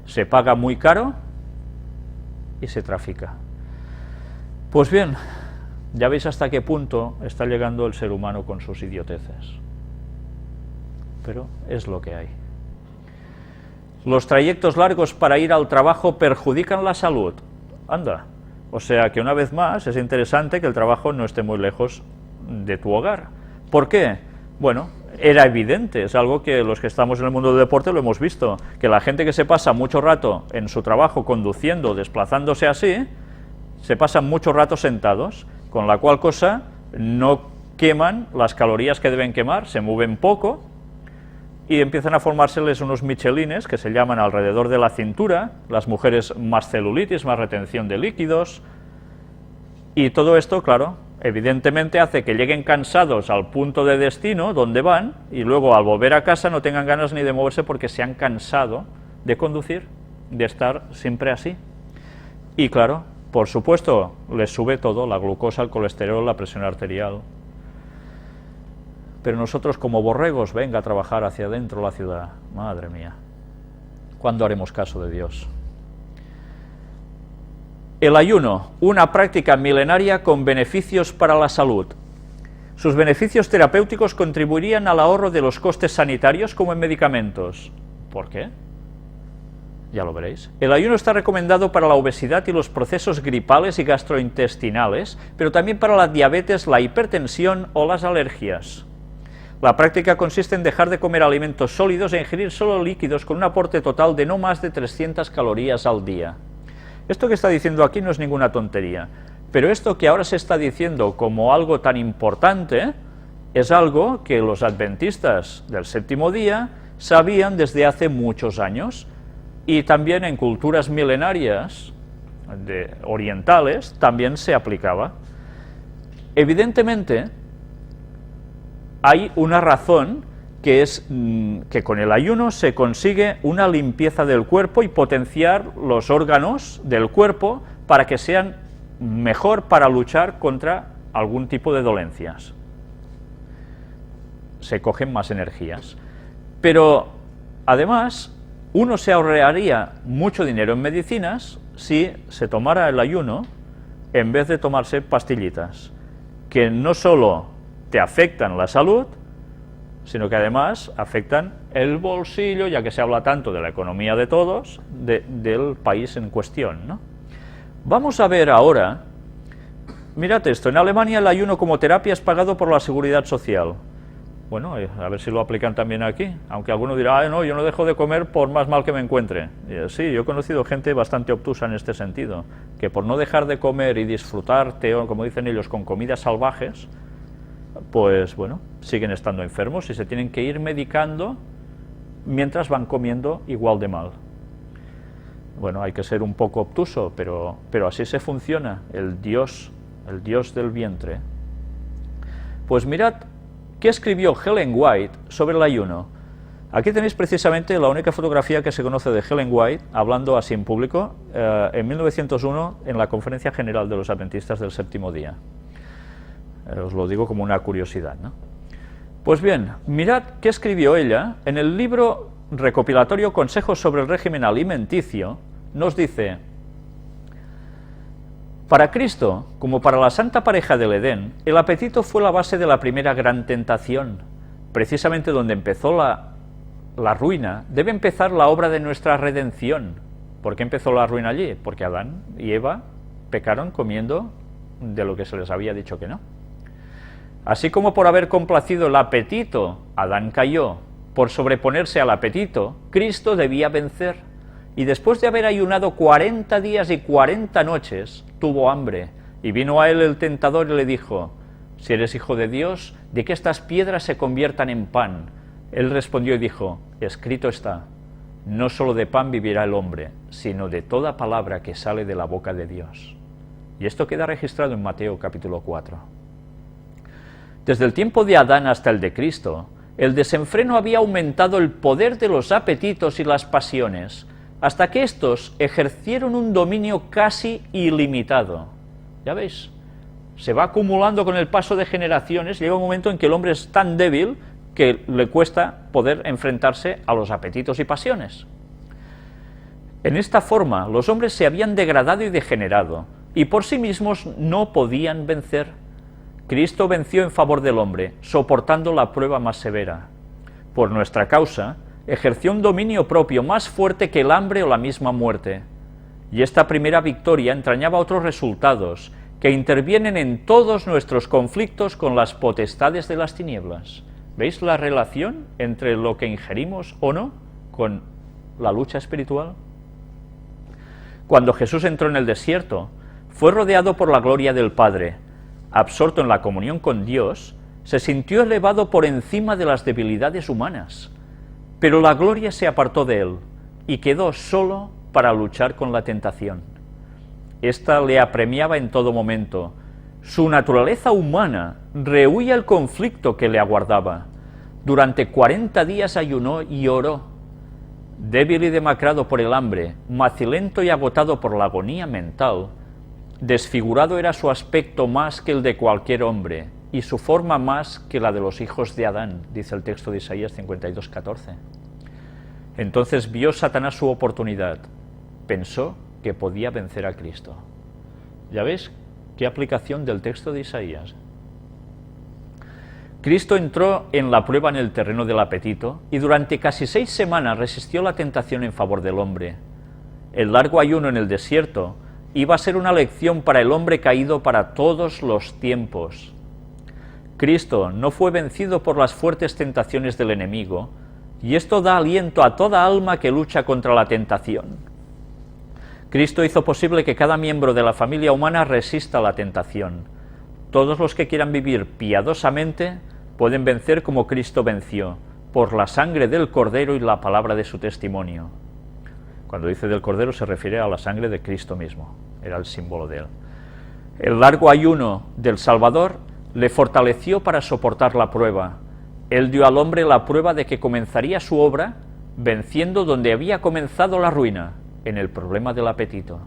Se paga muy caro y se trafica. Pues bien, ya veis hasta qué punto está llegando el ser humano con sus idioteces. Pero es lo que hay. Los trayectos largos para ir al trabajo perjudican la salud. Anda, o sea que una vez más es interesante que el trabajo no esté muy lejos de tu hogar. ¿Por qué? Bueno, era evidente, es algo que los que estamos en el mundo del deporte lo hemos visto, que la gente que se pasa mucho rato en su trabajo conduciendo, desplazándose así, se pasan mucho rato sentados, con la cual cosa no queman las calorías que deben quemar, se mueven poco, y empiezan a formárseles unos michelines que se llaman alrededor de la cintura, las mujeres más celulitis, más retención de líquidos, y todo esto, claro, evidentemente hace que lleguen cansados al punto de destino donde van, y luego al volver a casa no tengan ganas ni de moverse porque se han cansado de conducir, de estar siempre así. Y claro, por supuesto, les sube todo, la glucosa, el colesterol, la presión arterial. Pero nosotros como borregos, venga a trabajar hacia adentro la ciudad. Madre mía, ¿cuándo haremos caso de Dios? El ayuno, una práctica milenaria con beneficios para la salud. Sus beneficios terapéuticos contribuirían al ahorro de los costes sanitarios como en medicamentos. ¿Por qué? Ya lo veréis. El ayuno está recomendado para la obesidad y los procesos gripales y gastrointestinales, pero también para la diabetes, la hipertensión o las alergias. La práctica consiste en dejar de comer alimentos sólidos e ingerir solo líquidos con un aporte total de no más de 300 calorías al día. Esto que está diciendo aquí no es ninguna tontería, pero esto que ahora se está diciendo como algo tan importante es algo que los adventistas del séptimo día sabían desde hace muchos años, y también en culturas milenarias orientales también se aplicaba. Evidentemente, hay una razón que es que con el ayuno se consigue una limpieza del cuerpo y potenciar los órganos del cuerpo para que sean mejor para luchar contra algún tipo de dolencias. Se cogen más energías. Pero, además, uno se ahorraría mucho dinero en medicinas si se tomara el ayuno en vez de tomarse pastillitas, que no solo te afectan la salud, sino que además afectan el bolsillo, ya que se habla tanto de la economía de todos, del país en cuestión, ¿no? Vamos a ver ahora, mirad esto, en Alemania el ayuno como terapia es pagado por la Seguridad Social. Bueno, a ver si lo aplican también aquí, aunque alguno dirá, no, yo no dejo de comer por más mal que me encuentre. Sí, yo he conocido gente bastante obtusa en este sentido, que por no dejar de comer y disfrutar, como dicen ellos, con comidas salvajes, pues bueno, siguen estando enfermos y se tienen que ir medicando mientras van comiendo igual de mal. Bueno, hay que ser un poco obtuso, pero así se funciona, el dios del vientre. Pues mirad qué escribió Ellen White sobre el ayuno. Aquí tenéis precisamente la única fotografía que se conoce de Ellen White, hablando así en público, en 1901, en la Conferencia General de los Adventistas del Séptimo Día. Os lo digo como una curiosidad, ¿no? Pues bien, mirad qué escribió ella en el libro recopilatorio Consejos sobre el régimen alimenticio. Nos dice: para Cristo, como para la santa pareja del Edén, el apetito fue la base de la primera gran tentación. Precisamente donde empezó la ruina, debe empezar la obra de nuestra redención. ¿Por qué empezó la ruina allí? Porque Adán y Eva pecaron comiendo de lo que se les había dicho que no. Así como por haber complacido el apetito, Adán cayó, por sobreponerse al apetito, Cristo debía vencer, y después de haber ayunado 40 días y 40 noches, tuvo hambre, y vino a él el tentador y le dijo: si eres hijo de Dios, di que estas piedras se conviertan en pan. Él respondió y dijo: escrito está, no solo de pan vivirá el hombre, sino de toda palabra que sale de la boca de Dios. Y esto queda registrado en Mateo capítulo 4. Desde el tiempo de Adán hasta el de Cristo, el desenfreno había aumentado el poder de los apetitos y las pasiones, hasta que éstos ejercieron un dominio casi ilimitado. Ya veis, se va acumulando con el paso de generaciones, llega un momento en que el hombre es tan débil que le cuesta poder enfrentarse a los apetitos y pasiones. En esta forma, los hombres se habían degradado y degenerado, y por sí mismos no podían vencer. Cristo venció en favor del hombre, soportando la prueba más severa. Por nuestra causa, ejerció un dominio propio más fuerte que el hambre o la misma muerte. Y esta primera victoria entrañaba otros resultados que intervienen en todos nuestros conflictos con las potestades de las tinieblas. ¿Veis la relación entre lo que ingerimos o no con la lucha espiritual? Cuando Jesús entró en el desierto, fue rodeado por la gloria del Padre. Absorto en la comunión con Dios, se sintió elevado por encima de las debilidades humanas, pero la gloria se apartó de él y quedó solo para luchar con la tentación. Esta le apremiaba en todo momento. Su naturaleza humana rehuía el conflicto que le aguardaba. Durante 40 días ayunó y oró. Débil y demacrado por el hambre, macilento y agotado por la agonía mental, desfigurado era su aspecto más que el de cualquier hombre, y su forma más que la de los hijos de Adán, dice el texto de Isaías 52:14. Entonces vio Satanás su oportunidad, pensó que podía vencer a Cristo. ¿Ya ves qué aplicación del texto de Isaías? Cristo entró en la prueba en el terreno del apetito y durante casi 6 semanas resistió la tentación en favor del hombre. El largo ayuno en el desierto iba a ser una lección para el hombre caído para todos los tiempos. Cristo no fue vencido por las fuertes tentaciones del enemigo, y esto da aliento a toda alma que lucha contra la tentación. Cristo hizo posible que cada miembro de la familia humana resista la tentación. Todos los que quieran vivir piadosamente pueden vencer como Cristo venció, por la sangre del Cordero y la palabra de su testimonio. Cuando dice del Cordero se refiere a la sangre de Cristo mismo, era el símbolo de él. El largo ayuno del Salvador le fortaleció para soportar la prueba. Él dio al hombre la prueba de que comenzaría su obra venciendo donde había comenzado la ruina, en el problema del apetito.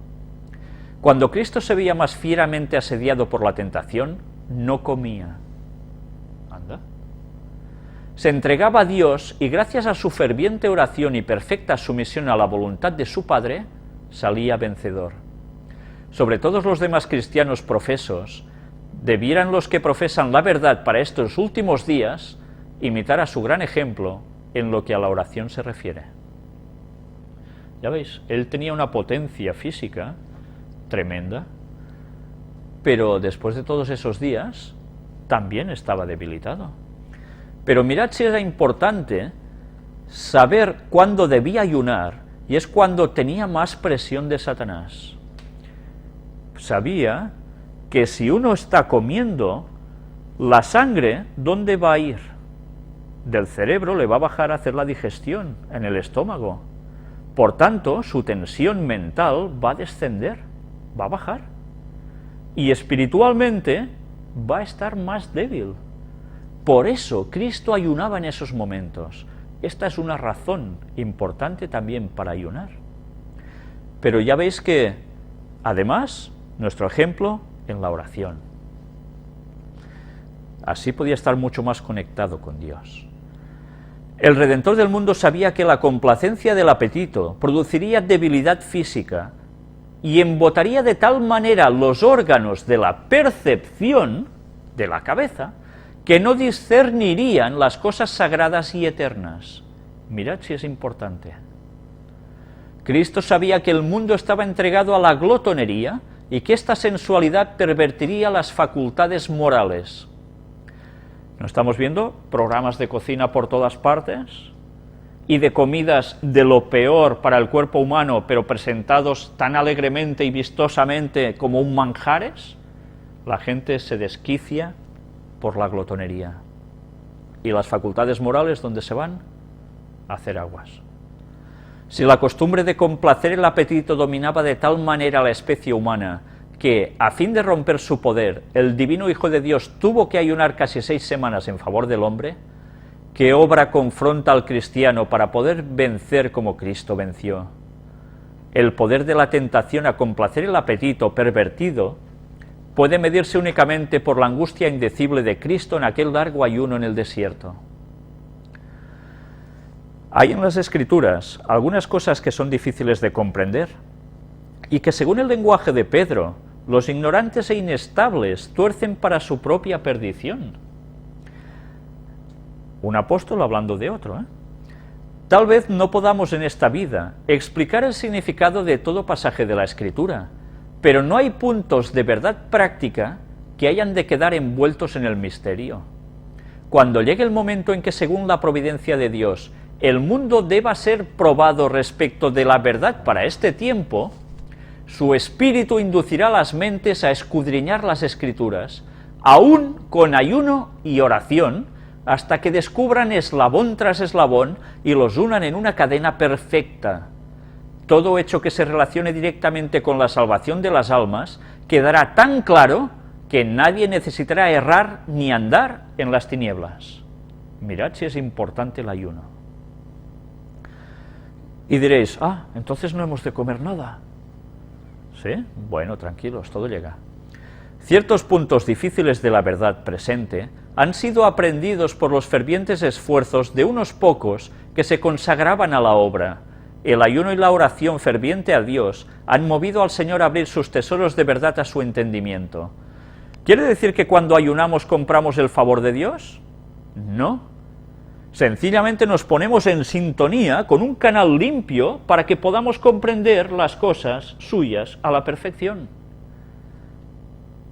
Cuando Cristo se veía más fieramente asediado por la tentación, no comía. Anda. Se entregaba a Dios y gracias a su ferviente oración y perfecta sumisión a la voluntad de su Padre, salía vencedor. Sobre todos los demás cristianos profesos, debieran los que profesan la verdad para estos últimos días imitar a su gran ejemplo en lo que a la oración se refiere. Ya veis, él tenía una potencia física tremenda, pero después de todos esos días también estaba debilitado. Pero mirad si era importante saber cuándo debía ayunar, y es cuando tenía más presión de Satanás. Sabía que si uno está comiendo, la sangre, ¿dónde va a ir? Del cerebro le va a bajar a hacer la digestión en el estómago. Por tanto, su tensión mental va a descender, va a bajar. Y espiritualmente va a estar más débil. Por eso Cristo ayunaba en esos momentos. Esta es una razón importante también para ayunar. Pero ya veis que, además, nuestro ejemplo en la oración. Así podía estar mucho más conectado con Dios. El Redentor del mundo sabía que la complacencia del apetito produciría debilidad física y embotaría de tal manera los órganos de la percepción de la cabeza que no discernirían las cosas sagradas y eternas. Mirad si es importante. Cristo sabía que el mundo estaba entregado a la glotonería y que esta sensualidad pervertiría las facultades morales. ¿No estamos viendo programas de cocina por todas partes? Y de comidas de lo peor para el cuerpo humano, pero presentados tan alegremente y vistosamente como un manjares. La gente se desquicia por la glotonería. ¿Y las facultades morales dónde se van? A hacer aguas. Si la costumbre de complacer el apetito dominaba de tal manera a la especie humana que, a fin de romper su poder, el divino Hijo de Dios tuvo que ayunar casi 6 semanas en favor del hombre, ¿qué obra confronta al cristiano para poder vencer como Cristo venció? El poder de la tentación a complacer el apetito pervertido puede medirse únicamente por la angustia indecible de Cristo en aquel largo ayuno en el desierto. Hay en las Escrituras algunas cosas que son difíciles de comprender y que, según el lenguaje de Pedro, los ignorantes e inestables tuercen para su propia perdición. Un apóstol hablando de otro, Tal vez no podamos en esta vida explicar el significado de todo pasaje de la Escritura, pero no hay puntos de verdad práctica que hayan de quedar envueltos en el misterio. Cuando llegue el momento en que, según la providencia de Dios, el mundo deba ser probado respecto de la verdad para este tiempo, su espíritu inducirá las mentes a escudriñar las Escrituras, aún con ayuno y oración, hasta que descubran eslabón tras eslabón y los unan en una cadena perfecta. Todo hecho que se relacione directamente con la salvación de las almas quedará tan claro que nadie necesitará errar ni andar en las tinieblas. Mirad si es importante el ayuno. Y diréis, entonces no hemos de comer nada. ¿Sí? Bueno, tranquilos, todo llega. Ciertos puntos difíciles de la verdad presente han sido aprendidos por los fervientes esfuerzos de unos pocos que se consagraban a la obra. El ayuno y la oración ferviente a Dios han movido al Señor a abrir sus tesoros de verdad a su entendimiento. ¿Quiere decir que cuando ayunamos compramos el favor de Dios? No. Sencillamente nos ponemos en sintonía con un canal limpio para que podamos comprender las cosas suyas a la perfección.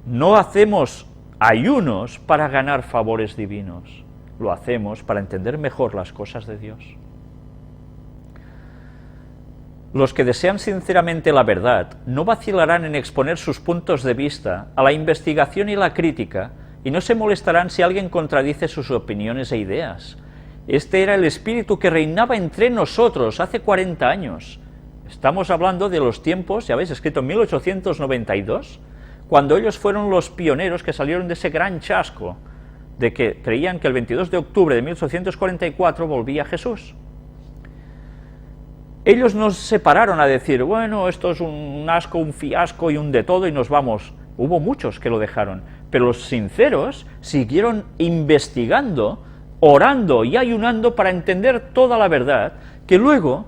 No hacemos ayunos para ganar favores divinos, lo hacemos para entender mejor las cosas de Dios. Los que desean sinceramente la verdad no vacilarán en exponer sus puntos de vista a la investigación y la crítica, y no se molestarán si alguien contradice sus opiniones e ideas. Este era el espíritu que reinaba entre nosotros hace 40 años. Estamos hablando de los tiempos, ya habéis escrito en 1892, cuando ellos fueron los pioneros que salieron de ese gran chasco de que creían que el 22 de octubre de 1844 volvía Jesús. Ellos nos separaron a decir, bueno, esto es un asco, un fiasco y un de todo y nos vamos. Hubo muchos que lo dejaron, pero los sinceros siguieron investigando, orando y ayunando para entender toda la verdad, que luego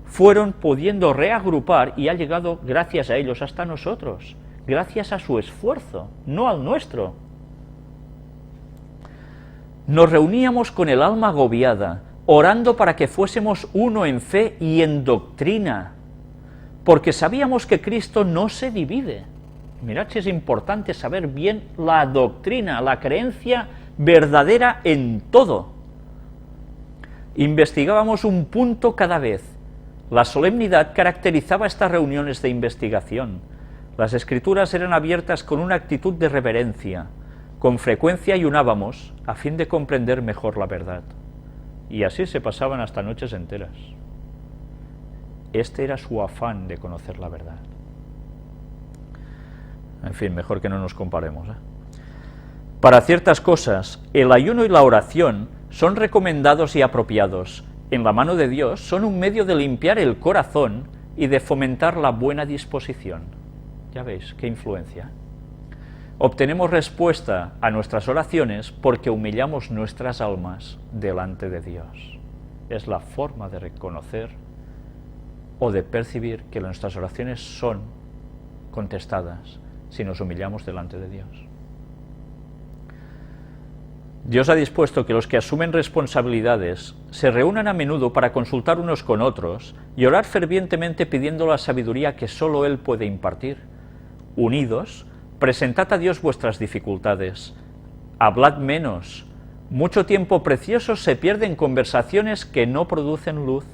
fueron pudiendo reagrupar y ha llegado, gracias a ellos, hasta nosotros, gracias a su esfuerzo, no al nuestro. Nos reuníamos con el alma agobiada, orando para que fuésemos uno en fe y en doctrina, porque sabíamos que Cristo no se divide. Mirad si es importante saber bien la doctrina, la creencia verdadera en todo. Investigábamos un punto cada vez. La solemnidad caracterizaba estas reuniones de investigación. Las Escrituras eran abiertas con una actitud de reverencia. Con frecuencia ayunábamos a fin de comprender mejor la verdad. Y así se pasaban hasta noches enteras. Este era su afán de conocer la verdad. En fin, mejor que no nos comparemos, Para ciertas cosas, el ayuno y la oración son recomendados y apropiados. En la mano de Dios son un medio de limpiar el corazón y de fomentar la buena disposición. Ya veis, qué influencia. Obtenemos respuesta a nuestras oraciones porque humillamos nuestras almas delante de Dios. Es la forma de reconocer o de percibir que nuestras oraciones son contestadas si nos humillamos delante de Dios. Dios ha dispuesto que los que asumen responsabilidades se reúnan a menudo para consultar unos con otros y orar fervientemente pidiendo la sabiduría que solo Él puede impartir. Unidos, presentad a Dios vuestras dificultades, hablad menos, mucho tiempo precioso se pierde en conversaciones que no producen luz.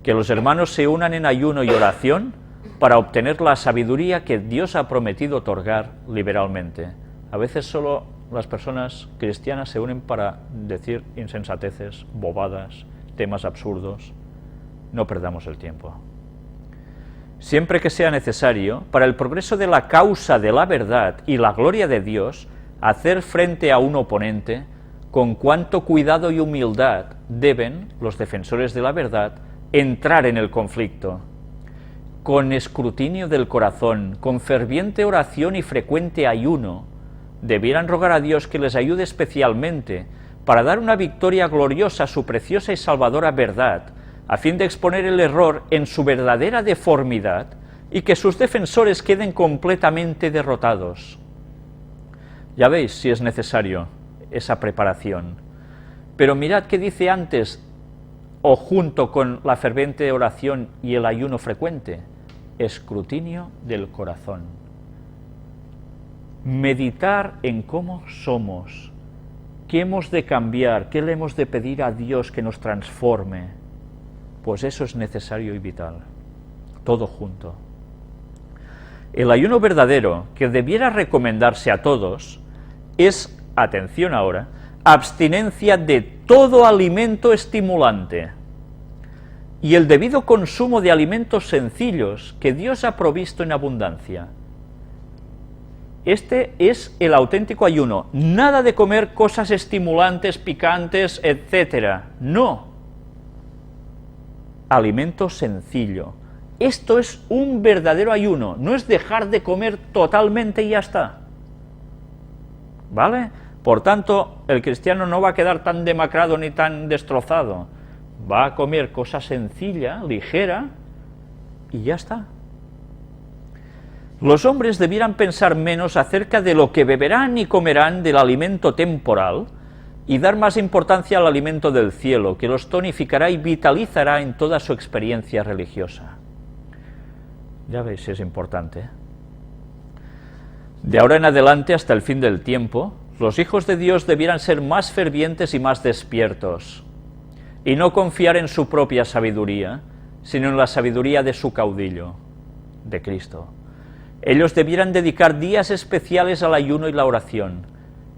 Que los hermanos se unan en ayuno y oración para obtener la sabiduría que Dios ha prometido otorgar liberalmente. A veces solo las personas cristianas se unen para decir insensateces, bobadas, temas absurdos. No perdamos el tiempo. Siempre que sea necesario, para el progreso de la causa de la verdad y la gloria de Dios, hacer frente a un oponente, con cuánto cuidado y humildad deben los defensores de la verdad entrar en el conflicto. Con escrutinio del corazón, con ferviente oración y frecuente ayuno, debieran rogar a Dios que les ayude especialmente para dar una victoria gloriosa a su preciosa y salvadora verdad, a fin de exponer el error en su verdadera deformidad y que sus defensores queden completamente derrotados. Ya veis si es necesario esa preparación. Pero mirad qué dice antes, o junto con la ferviente oración y el ayuno frecuente: escrutinio del corazón. Meditar en cómo somos, qué hemos de cambiar, qué le hemos de pedir a Dios que nos transforme. Pues eso es necesario y vital, todo junto. El ayuno verdadero, que debiera recomendarse a todos, es, atención ahora, abstinencia de todo alimento estimulante y el debido consumo de alimentos sencillos que Dios ha provisto en abundancia. Este es el auténtico ayuno, nada de comer cosas estimulantes, picantes, etc. No. Alimento sencillo. Esto es un verdadero ayuno, no es dejar de comer totalmente y ya está. ¿Vale? Por tanto, el cristiano no va a quedar tan demacrado ni tan destrozado. Va a comer cosa sencilla, ligera, y ya está. Los hombres debieran pensar menos acerca de lo que beberán y comerán del alimento temporal, y dar más importancia al alimento del cielo, que los tonificará y vitalizará en toda su experiencia religiosa. Ya veis, es importante. De ahora en adelante, hasta el fin del tiempo, los hijos de Dios debieran ser más fervientes y más despiertos, y no confiar en su propia sabiduría, sino en la sabiduría de su caudillo, de Cristo. Ellos debieran dedicar días especiales al ayuno y la oración.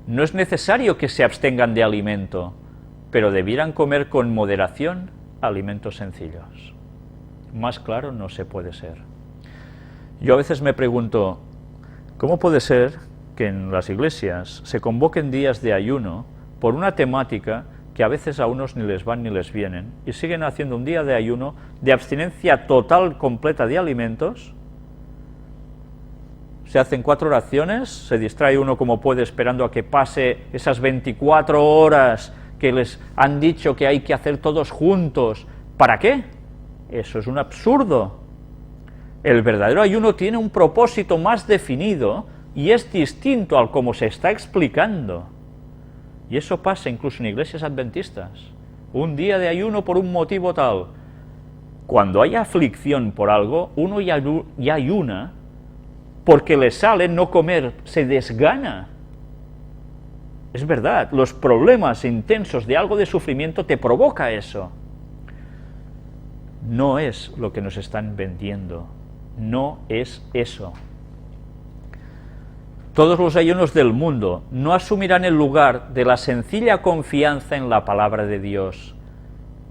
No es necesario que se abstengan de alimento, pero debieran comer con moderación alimentos sencillos. Más claro no se puede ser. Yo a veces me pregunto, ¿cómo puede ser que en las iglesias se convoquen días de ayuno por una temática que a veces a unos ni les van ni les vienen, y siguen haciendo un día de ayuno de abstinencia total, completa de alimentos? Se hacen 4 oraciones, se distrae uno como puede esperando a que pase esas 24 horas que les han dicho que hay que hacer todos juntos. ¿Para qué? Eso es un absurdo. El verdadero ayuno tiene un propósito más definido y es distinto al como se está explicando. Y eso pasa incluso en iglesias adventistas. Un día de ayuno por un motivo tal. Cuando hay aflicción por algo, uno ya ayuna porque le sale no comer, se desgana. Es verdad, los problemas intensos de algo de sufrimiento te provoca eso. No es lo que nos están vendiendo, no es eso. Todos los ayunos del mundo no asumirán el lugar de la sencilla confianza en la palabra de Dios.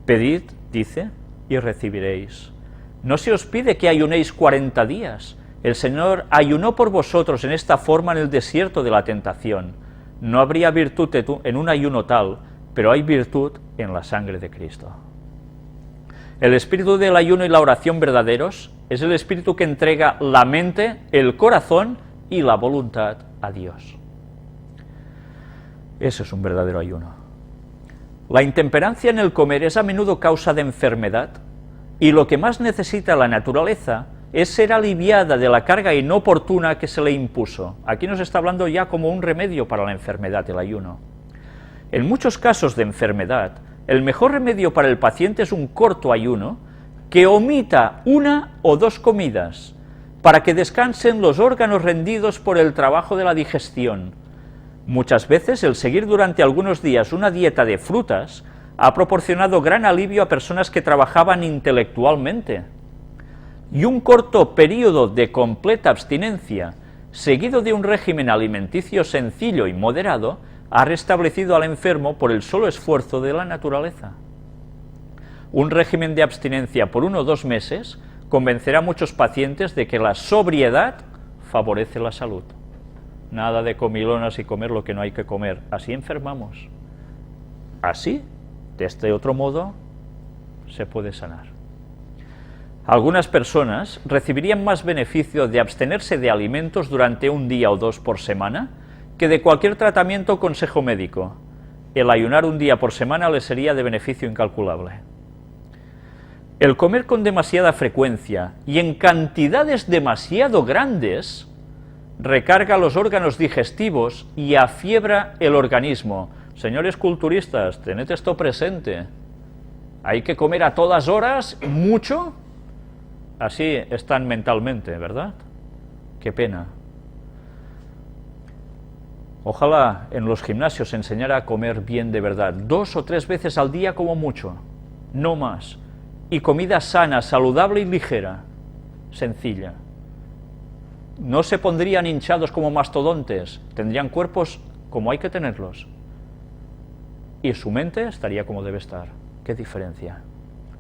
Pedid, dice, y recibiréis. No se os pide que ayunéis 40 días. El Señor ayunó por vosotros en esta forma en el desierto de la tentación. No habría virtud en un ayuno tal, pero hay virtud en la sangre de Cristo. El espíritu del ayuno y la oración verdaderos es el espíritu que entrega la mente, el corazón y la voluntad a Dios. Eso es un verdadero ayuno. La intemperancia en el comer es a menudo causa de enfermedad, y lo que más necesita la naturaleza es ser aliviada de la carga inoportuna que se le impuso. Aquí nos está hablando ya como un remedio para la enfermedad, el ayuno. En muchos casos de enfermedad, el mejor remedio para el paciente es un corto ayuno que omita 1 o 2 comidas, para que descansen los órganos rendidos por el trabajo de la digestión. Muchas veces el seguir durante algunos días una dieta de frutas ha proporcionado gran alivio a personas que trabajaban intelectualmente. Y un corto periodo de completa abstinencia seguido de un régimen alimenticio sencillo y moderado, ha restablecido al enfermo por el solo esfuerzo de la naturaleza. Un régimen de abstinencia por 1 o 2 meses convencerá a muchos pacientes de que la sobriedad favorece la salud. Nada de comilonas y comer lo que no hay que comer. Así enfermamos. Así, de este otro modo, se puede sanar. Algunas personas recibirían más beneficio de abstenerse de alimentos durante 1 día o 2 por semana que de cualquier tratamiento o consejo médico. El ayunar 1 día por semana les sería de beneficio incalculable. El comer con demasiada frecuencia y en cantidades demasiado grandes recarga los órganos digestivos y afiebra el organismo. Señores culturistas, tened esto presente. Hay que comer a todas horas, mucho. Así están mentalmente, ¿verdad? Qué pena. Ojalá en los gimnasios se enseñara a comer bien de verdad, 2 o 3 veces al día como mucho, no más. Y comida sana, saludable y ligera, sencilla. No se pondrían hinchados como mastodontes, tendrían cuerpos como hay que tenerlos. Y su mente estaría como debe estar. ¿Qué diferencia?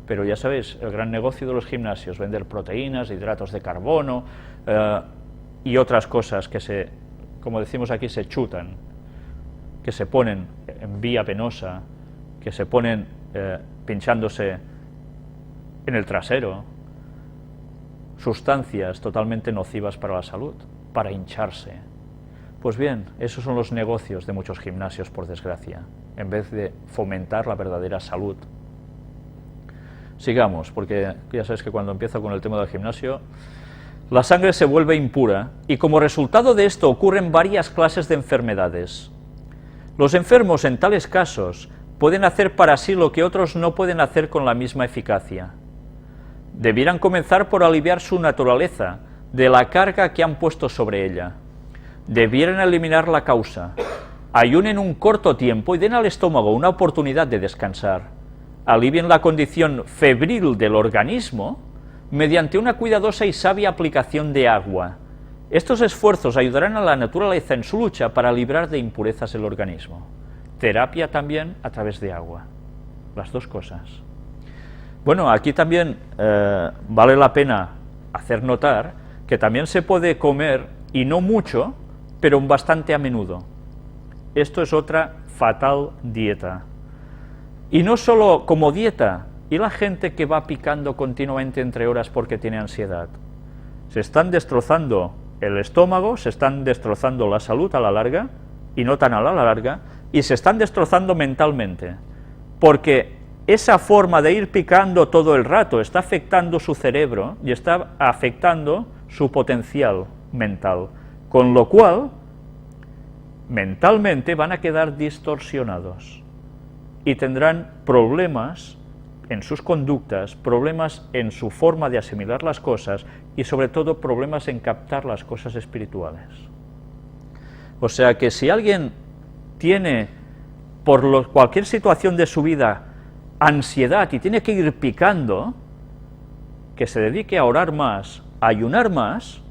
Pero ya sabéis, el gran negocio de los gimnasios, vender proteínas, hidratos de carbono y otras cosas que como decimos aquí, se chutan, que se ponen en vía venosa, que se ponen pinchándose en el trasero, sustancias totalmente nocivas para la salud, para hincharse. Pues bien, esos son los negocios de muchos gimnasios, por desgracia, en vez de fomentar la verdadera salud. Sigamos, porque ya sabes que cuando empiezo con el tema del gimnasio, la sangre se vuelve impura y como resultado de esto ocurren varias clases de enfermedades. Los enfermos en tales casos pueden hacer para sí lo que otros no pueden hacer con la misma eficacia. Debieran comenzar por aliviar su naturaleza de la carga que han puesto sobre ella. Debieran eliminar la causa. Ayunen un corto tiempo y den al estómago una oportunidad de descansar. Alivien la condición febril del organismo mediante una cuidadosa y sabia aplicación de agua. Estos esfuerzos ayudarán a la naturaleza en su lucha para librar de impurezas el organismo. Terapia también a través de agua. Las dos cosas. Bueno, aquí también vale la pena hacer notar que también se puede comer, y no mucho, pero bastante a menudo. Esto es otra fatal dieta. Y no solo como dieta, y la gente que va picando continuamente entre horas porque tiene ansiedad. Se están destrozando el estómago, se están destrozando la salud a la larga, y no tan a la larga, y se están destrozando mentalmente, porque esa forma de ir picando todo el rato está afectando su cerebro y está afectando su potencial mental, con lo cual mentalmente van a quedar distorsionados y tendrán problemas en sus conductas, problemas en su forma de asimilar las cosas y sobre todo problemas en captar las cosas espirituales. O sea que si alguien tiene por cualquier situación de su vida ansiedad y tiene que ir picando, que se dedique a orar más, a ayunar más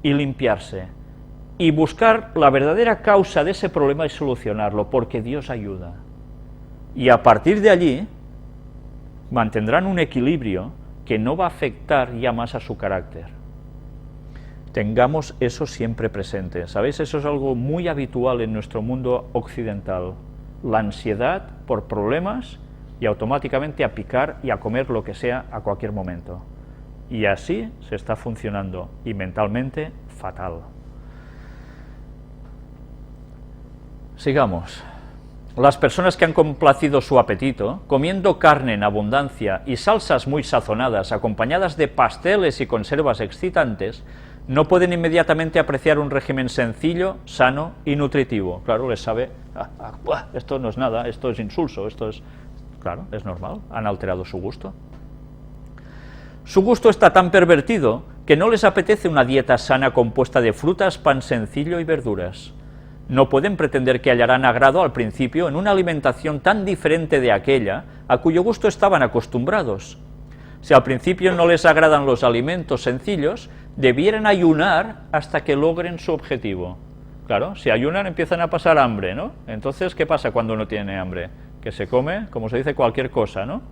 y limpiarse y buscar la verdadera causa de ese problema y solucionarlo, porque Dios ayuda. Y a partir de allí mantendrán un equilibrio que no va a afectar ya más a su carácter. Tengamos eso siempre presente. ¿Sabéis? Eso es algo muy habitual en nuestro mundo occidental. La ansiedad por problemas y automáticamente a picar y a comer lo que sea a cualquier momento. Y así se está funcionando, y mentalmente fatal. Sigamos. Las personas que han complacido su apetito, comiendo carne en abundancia y salsas muy sazonadas, acompañadas de pasteles y conservas excitantes, no pueden inmediatamente apreciar un régimen sencillo, sano y nutritivo. Claro, les sabe, esto no es nada, esto es insulso, esto es... Claro, es normal, han alterado su gusto. Su gusto está tan pervertido que no les apetece una dieta sana compuesta de frutas, pan sencillo y verduras. No pueden pretender que hallarán agrado al principio en una alimentación tan diferente de aquella a cuyo gusto estaban acostumbrados. Si al principio no les agradan los alimentos sencillos, debieran ayunar hasta que logren su objetivo. Claro, si ayunan empiezan a pasar hambre, ¿no? Entonces, ¿qué pasa cuando uno tiene hambre? Que se come, como se dice, cualquier cosa, ¿no?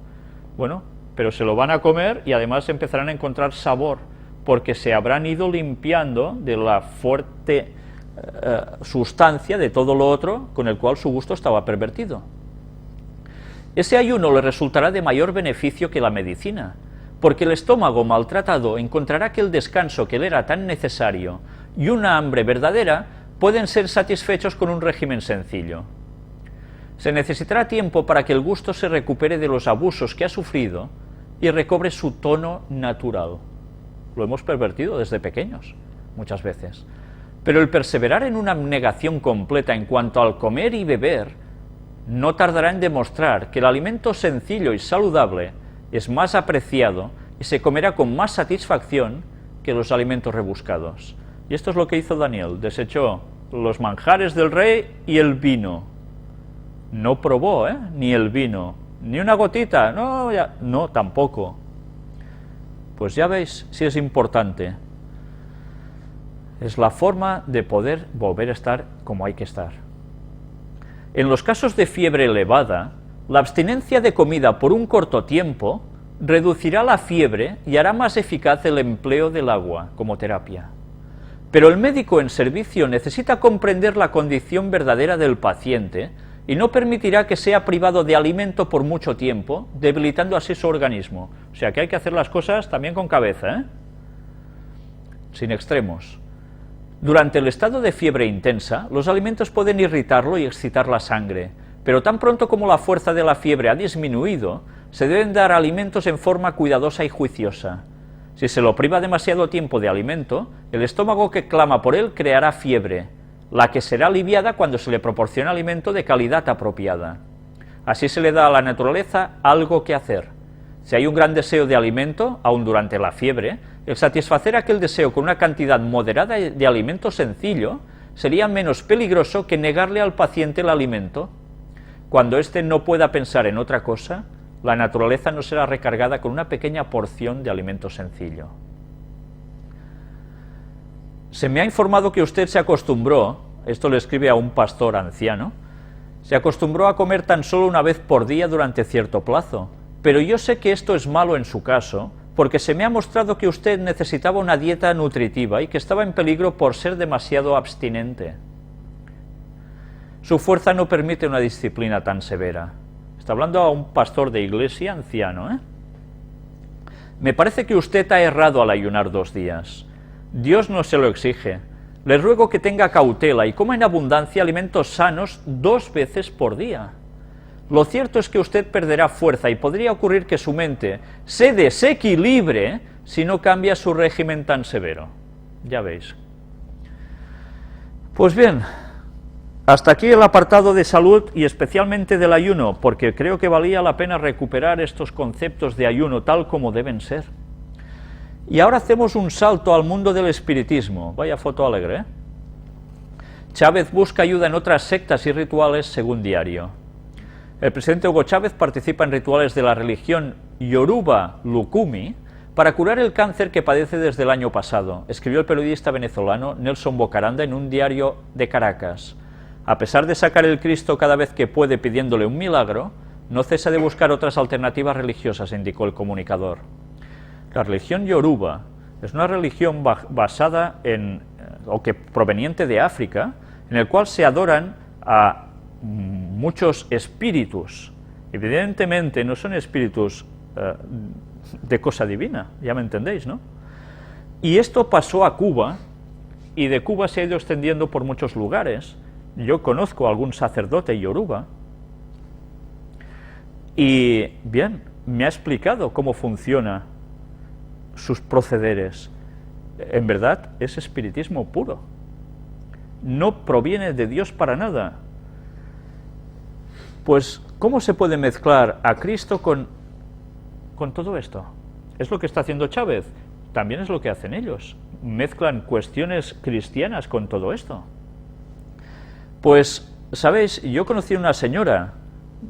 Bueno, pero se lo van a comer y además empezarán a encontrar sabor, porque se habrán ido limpiando de la fuerte sustancia de todo lo otro con el cual su gusto estaba pervertido. Ese ayuno le resultará de mayor beneficio que la medicina, porque el estómago maltratado encontrará que el descanso que le era tan necesario y una hambre verdadera pueden ser satisfechos con un régimen sencillo. Se necesitará tiempo para que el gusto se recupere de los abusos que ha sufrido y recobre su tono natural. Lo hemos pervertido desde pequeños, muchas veces. Pero el perseverar en una abnegación completa en cuanto al comer y beber no tardará en demostrar que el alimento sencillo y saludable es más apreciado y se comerá con más satisfacción que los alimentos rebuscados. Y esto es lo que hizo Daniel, desechó los manjares del rey y el vino. No probó, ni el vino, ni una gotita, no, tampoco. Pues ya veis si es importante. Es la forma de poder volver a estar como hay que estar. En los casos de fiebre elevada, la abstinencia de comida por un corto tiempo reducirá la fiebre y hará más eficaz el empleo del agua como terapia. Pero el médico en servicio necesita comprender la condición verdadera del paciente y no permitirá que sea privado de alimento por mucho tiempo, debilitando así su organismo. O sea que hay que hacer las cosas también con cabeza, sin extremos. Durante el estado de fiebre intensa, los alimentos pueden irritarlo y excitar la sangre, pero tan pronto como la fuerza de la fiebre ha disminuido, se deben dar alimentos en forma cuidadosa y juiciosa. Si se lo priva demasiado tiempo de alimento, el estómago que clama por él creará fiebre, la que será aliviada cuando se le proporciona alimento de calidad apropiada. Así se le da a la naturaleza algo que hacer. Si hay un gran deseo de alimento, aun durante la fiebre, el satisfacer aquel deseo con una cantidad moderada de alimento sencillo sería menos peligroso que negarle al paciente el alimento. Cuando éste no pueda pensar en otra cosa, la naturaleza no será recargada con una pequeña porción de alimento sencillo. Se me ha informado que usted se acostumbró, esto le escribe a un pastor anciano, se acostumbró a comer tan solo una vez por día durante cierto plazo, pero yo sé que esto es malo en su caso, porque se me ha mostrado que usted necesitaba una dieta nutritiva y que estaba en peligro por ser demasiado abstinente. Su fuerza no permite una disciplina tan severa. Está hablando a un pastor de iglesia anciano, Me parece que usted ha errado al ayunar 2 días. Dios no se lo exige. Le ruego que tenga cautela y coma en abundancia alimentos sanos 2 veces por día. Lo cierto es que usted perderá fuerza y podría ocurrir que su mente se desequilibre si no cambia su régimen tan severo. Ya veis. Pues bien, hasta aquí el apartado de salud y especialmente del ayuno, porque creo que valía la pena recuperar estos conceptos de ayuno tal como deben ser. Y ahora hacemos un salto al mundo del espiritismo. Vaya foto alegre, Chávez busca ayuda en otras sectas y rituales según Diario. El presidente Hugo Chávez participa en rituales de la religión Yoruba Lukumi para curar el cáncer que padece desde el año pasado, escribió el periodista venezolano Nelson Bocaranda en un diario de Caracas. A pesar de sacar el Cristo cada vez que puede pidiéndole un milagro, no cesa de buscar otras alternativas religiosas, indicó el comunicador. La religión Yoruba es una religión basada o que proveniente de África, en el cual se adoran a muchos espíritus. Evidentemente no son espíritus de cosa divina, ya me entendéis, ¿no? Y esto pasó a Cuba, y de Cuba se ha ido extendiendo por muchos lugares. Yo conozco a algún sacerdote yoruba, y bien, me ha explicado cómo funciona sus procederes. En verdad es espiritismo puro, no proviene de Dios para nada. Pues, ¿cómo se puede mezclar a Cristo con todo esto? Es lo que está haciendo Chávez, también es lo que hacen ellos, mezclan cuestiones cristianas con todo esto. Pues, ¿sabéis? Yo conocí a una señora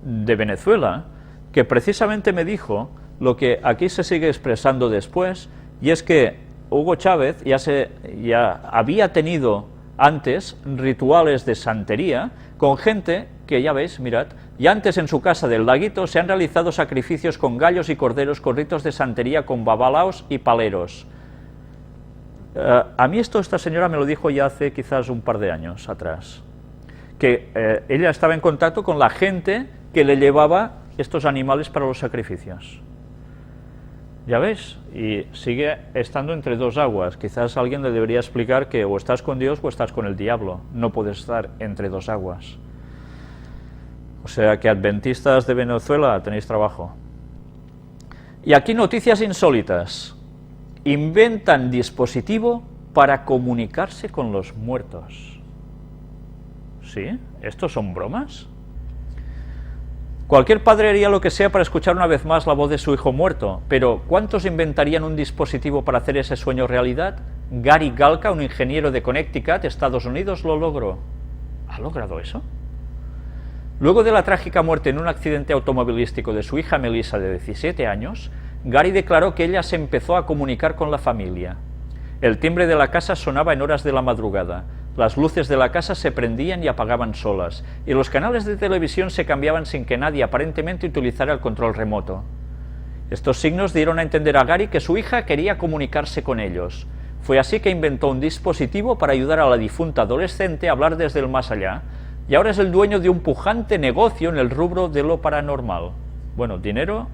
de Venezuela que precisamente me dijo lo que aquí se sigue expresando después, y es que Hugo Chávez ya había tenido antes rituales de santería con gente que, ya veis, mirad, ya antes en su casa del Laguito se han realizado sacrificios con gallos y corderos con ritos de santería con babalaos y paleros. A mí esta señora me lo dijo ya hace quizás un par de años atrás, que ella estaba en contacto con la gente que le llevaba estos animales para los sacrificios. Ya ves, y sigue estando entre dos aguas. Quizás alguien le debería explicar que o estás con Dios o estás con el diablo, no puedes estar entre dos aguas. O sea que adventistas de Venezuela tenéis trabajo. Y aquí noticias insólitas. Inventan dispositivo para comunicarse con los muertos. ¿Sí? ¿Estos son bromas? Cualquier padre haría lo que sea para escuchar una vez más la voz de su hijo muerto, pero ¿cuántos inventarían un dispositivo para hacer ese sueño realidad? Gary Galka, un ingeniero de Connecticut, Estados Unidos, lo logró. ¿Ha logrado eso? Luego de la trágica muerte en un accidente automovilístico de su hija Melissa, de 17 años, Gary declaró que ella se empezó a comunicar con la familia. El timbre de la casa sonaba en horas de la madrugada, las luces de la casa se prendían y apagaban solas, y los canales de televisión se cambiaban sin que nadie aparentemente utilizara el control remoto. Estos signos dieron a entender a Gary que su hija quería comunicarse con ellos. Fue así que inventó un dispositivo para ayudar a la difunta adolescente a hablar desde el más allá, y ahora es el dueño de un pujante negocio en el rubro de lo paranormal. Bueno, dinero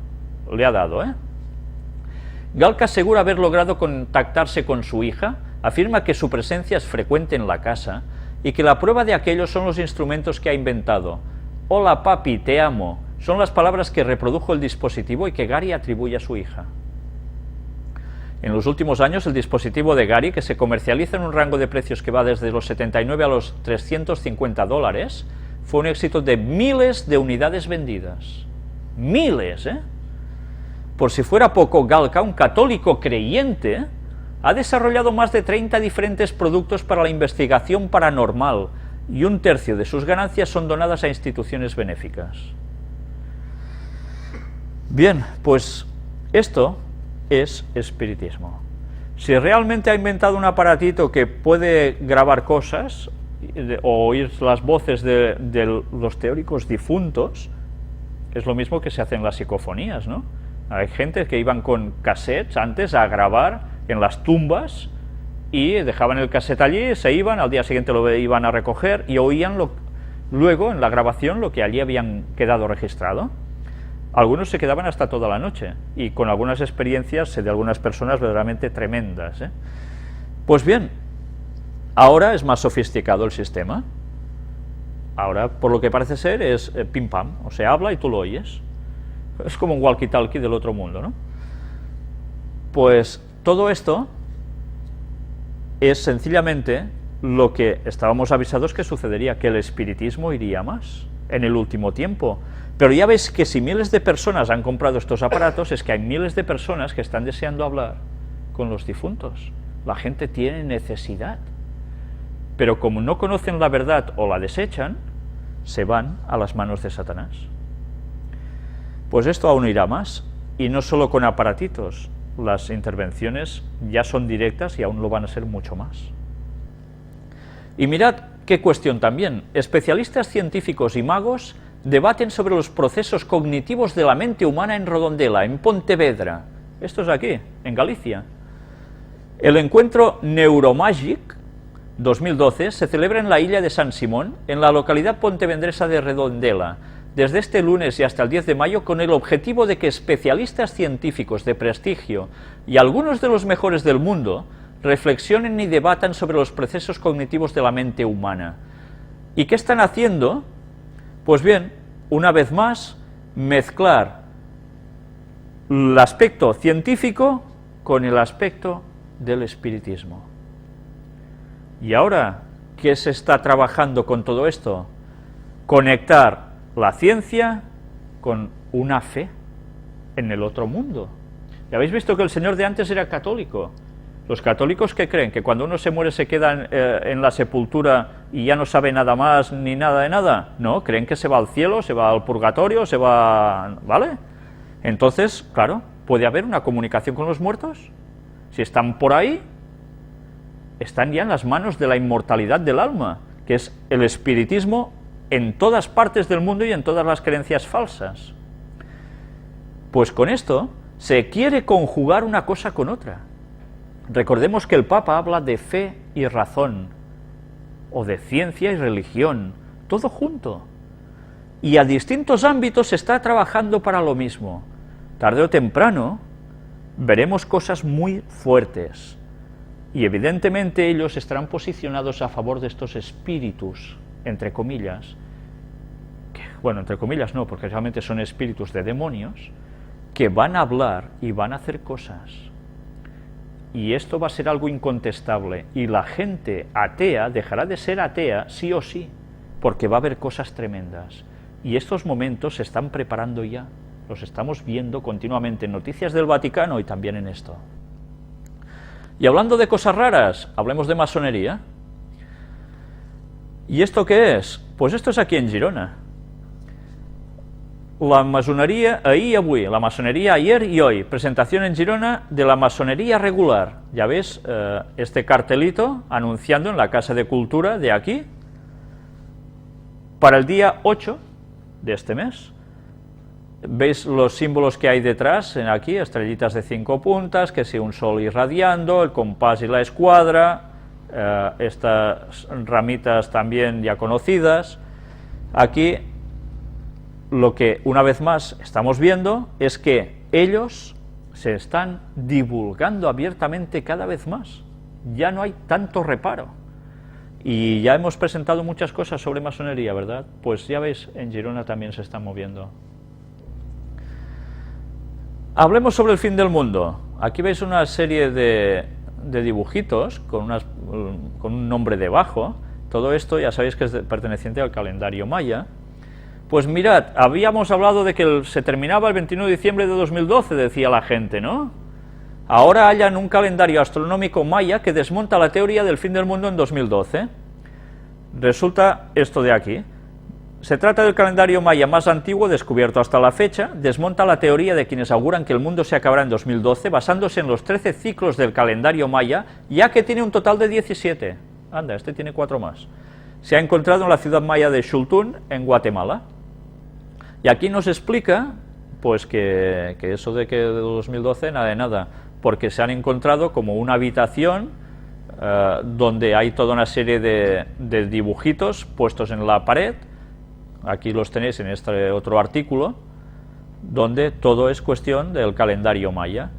le ha dado, ¿eh? Galka asegura haber logrado contactarse con su hija, afirma que su presencia es frecuente en la casa y que la prueba de aquello son los instrumentos que ha inventado. Hola papi, te amo, son las palabras que reprodujo el dispositivo y que Gary atribuye a su hija. En los últimos años, el dispositivo de Gary, que se comercializa en un rango de precios que va desde los 79 a los $350, fue un éxito de miles de unidades vendidas. Miles, ¿eh? Por si fuera poco, Galka, un católico creyente, ha desarrollado más de 30 diferentes productos para la investigación paranormal y un tercio de sus ganancias son donadas a instituciones benéficas. Bien, pues esto es espiritismo. Si realmente ha inventado un aparatito que puede grabar cosas o oír las voces de los teóricos difuntos, es lo mismo que se hace en las psicofonías, ¿no? Hay gente que iban con cassettes antes a grabar en las tumbas y dejaban el cassette allí, se iban, al día siguiente lo iban a recoger y oían luego en la grabación lo que allí habían quedado registrado. Algunos se quedaban hasta toda la noche y con algunas experiencias de algunas personas verdaderamente tremendas, ¿eh? Pues bien, ahora es más sofisticado el sistema. Ahora, por lo que parece ser, es pim pam, o sea, habla y tú lo oyes. Es como un walkie-talkie del otro mundo, ¿no? Pues todo esto es sencillamente lo que estábamos avisados que sucedería, que el espiritismo iría más en el último tiempo. Pero ya ves que si miles de personas han comprado estos aparatos, es que hay miles de personas que están deseando hablar con los difuntos. La gente tiene necesidad. Pero como no conocen la verdad o la desechan, se van a las manos de Satanás. Pues esto aún irá más, y no solo con aparatitos, las intervenciones ya son directas y aún lo van a ser mucho más. Y mirad qué cuestión también, especialistas científicos y magos debaten sobre los procesos cognitivos de la mente humana en Redondela, en Pontevedra, esto es aquí, en Galicia. El encuentro Neuromagic 2012 se celebra en la isla de San Simón, en la localidad pontevedresa de Redondela, desde este lunes y hasta el 10 de mayo, con el objetivo de que especialistas científicos de prestigio y algunos de los mejores del mundo reflexionen y debatan sobre los procesos cognitivos de la mente humana. ¿Y qué están haciendo? Pues bien, una vez más, mezclar el aspecto científico con el aspecto del espiritismo. ¿Y ahora qué se está trabajando con todo esto? Conectar la ciencia con una fe en el otro mundo. Ya habéis visto que el señor de antes era católico. Los católicos, ¿qué creen? ¿Que cuando uno se muere se queda en la sepultura y ya no sabe nada más ni nada de nada? No, creen que se va al cielo, se va al purgatorio, se va... ¿Vale? Entonces, claro, ¿puede haber una comunicación con los muertos? Si están por ahí, están ya en las manos de la inmortalidad del alma, que es el espiritismo en todas partes del mundo y en todas las creencias falsas. Pues con esto se quiere conjugar una cosa con otra. Recordemos que el Papa habla de fe y razón, o de ciencia y religión, todo junto. Y a distintos ámbitos se está trabajando para lo mismo. Tarde o temprano veremos cosas muy fuertes. Y evidentemente ellos estarán posicionados a favor de estos espíritus, entre comillas, que, bueno, entre comillas no, porque realmente son espíritus de demonios, que van a hablar y van a hacer cosas. Y esto va a ser algo incontestable, y la gente atea dejará de ser atea sí o sí, porque va a haber cosas tremendas. Y estos momentos se están preparando ya, los estamos viendo continuamente en noticias del Vaticano y también en esto. Y hablando de cosas raras, hablemos de masonería. ¿Y esto qué es? Pues esto es aquí en Girona. La masonería ahí y avui, la masonería ayer y hoy, presentación en Girona de la masonería regular. Ya ves este cartelito anunciando en la Casa de Cultura de aquí, para el día 8 de este mes. ¿Veis los símbolos que hay detrás? Aquí, estrellitas de 5 puntas, que si un sol irradiando, el compás y la escuadra, estas ramitas también ya conocidas. Aquí lo que una vez más estamos viendo es que ellos se están divulgando abiertamente cada vez más. Ya no hay tanto reparo. Y ya hemos presentado muchas cosas sobre masonería, ¿verdad? Pues ya veis, en Girona también se están moviendo. Hablemos sobre el fin del mundo. Aquí veis una serie de dibujitos con un nombre debajo. Todo esto ya sabéis que es perteneciente al calendario maya. Pues mirad, habíamos hablado de que se terminaba el 21 de diciembre de 2012, decía la gente, ¿no? Ahora hallan un calendario astronómico maya que desmonta la teoría del fin del mundo en 2012. Resulta esto de aquí. Se trata del calendario maya más antiguo descubierto hasta la fecha, desmonta la teoría de quienes auguran que el mundo se acabará en 2012 basándose en los 13 ciclos del calendario maya, ya que tiene un total de 17. Anda, este tiene 4 más. Se ha encontrado en la ciudad maya de Xultún, en Guatemala. Y aquí nos explica, pues que eso de que de 2012, nada de nada, porque se han encontrado como una habitación donde hay toda una serie de dibujitos puestos en la pared. Aquí los tenéis en este otro artículo, donde todo es cuestión del calendario maya.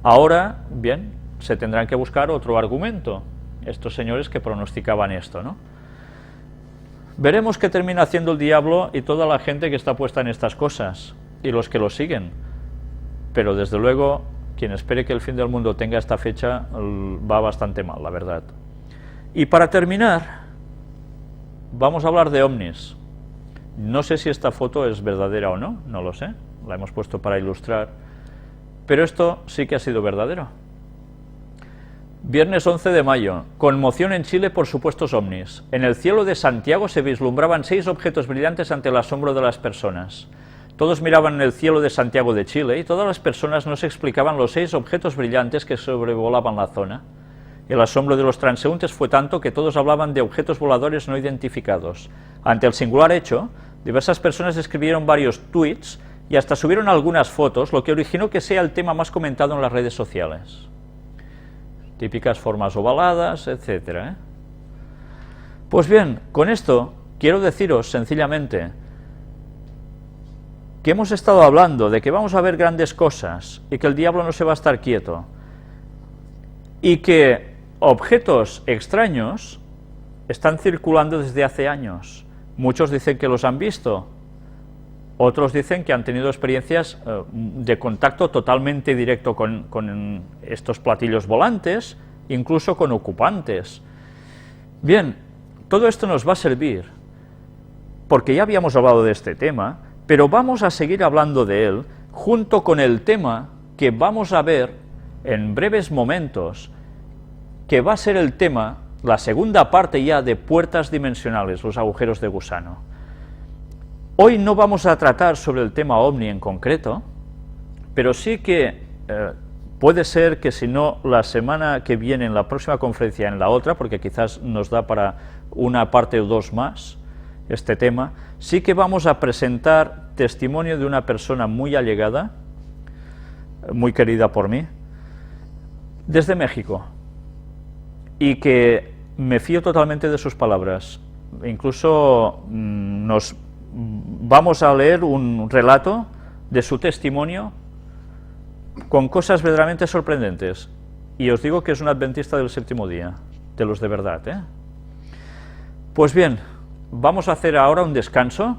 Ahora, bien, se tendrán que buscar otro argumento, estos señores que pronosticaban esto, ¿no? Veremos qué termina haciendo el diablo y toda la gente que está puesta en estas cosas, y los que lo siguen. Pero desde luego, quien espere que el fin del mundo tenga esta fecha, va bastante mal, la verdad. Y para terminar, vamos a hablar de ovnis. No sé si esta foto es verdadera o no, no lo sé, la hemos puesto para ilustrar, pero esto sí que ha sido verdadero. Viernes 11 de mayo, conmoción en Chile por supuestos ovnis. En el cielo de Santiago se vislumbraban 6 objetos brillantes ante el asombro de las personas. Todos miraban en el cielo de Santiago de Chile y todas las personas nos explicaban los 6 objetos brillantes que sobrevolaban la zona. El asombro de los transeúntes fue tanto que todos hablaban de objetos voladores no identificados. Ante el singular hecho, diversas personas escribieron varios tweets y hasta subieron algunas fotos, lo que originó que sea el tema más comentado en las redes sociales. Típicas formas ovaladas, etc. Pues bien, con esto quiero deciros sencillamente que hemos estado hablando de que vamos a ver grandes cosas y que el diablo no se va a estar quieto y que objetos extraños están circulando desde hace años. Muchos dicen que los han visto, otros dicen que han tenido experiencias de contacto totalmente directo con estos platillos volantes, incluso con ocupantes. Bien, todo esto nos va a servir, porque ya habíamos hablado de este tema, pero vamos a seguir hablando de él, junto con el tema que vamos a ver en breves momentos, que va a ser el tema, la segunda parte ya de puertas dimensionales, los agujeros de gusano. Hoy no vamos a tratar sobre el tema ovni en concreto, pero sí que Puede ser que si no la semana que viene, en la próxima conferencia, en la otra, porque quizás nos da para una parte o dos más este tema, sí que vamos a presentar testimonio de una persona muy allegada, muy querida por mí, desde México, y que me fío totalmente de sus palabras. Incluso nos vamos a leer un relato de su testimonio con cosas verdaderamente sorprendentes, y os digo que es un adventista del séptimo día, de los de verdad, ¿eh? Pues bien, vamos a hacer ahora un descanso,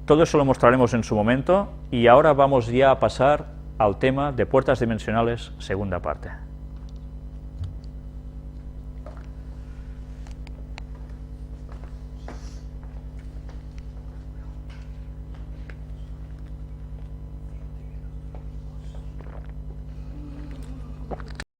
todo eso lo mostraremos en su momento, y ahora vamos ya a pasar al tema de puertas dimensionales, segunda parte.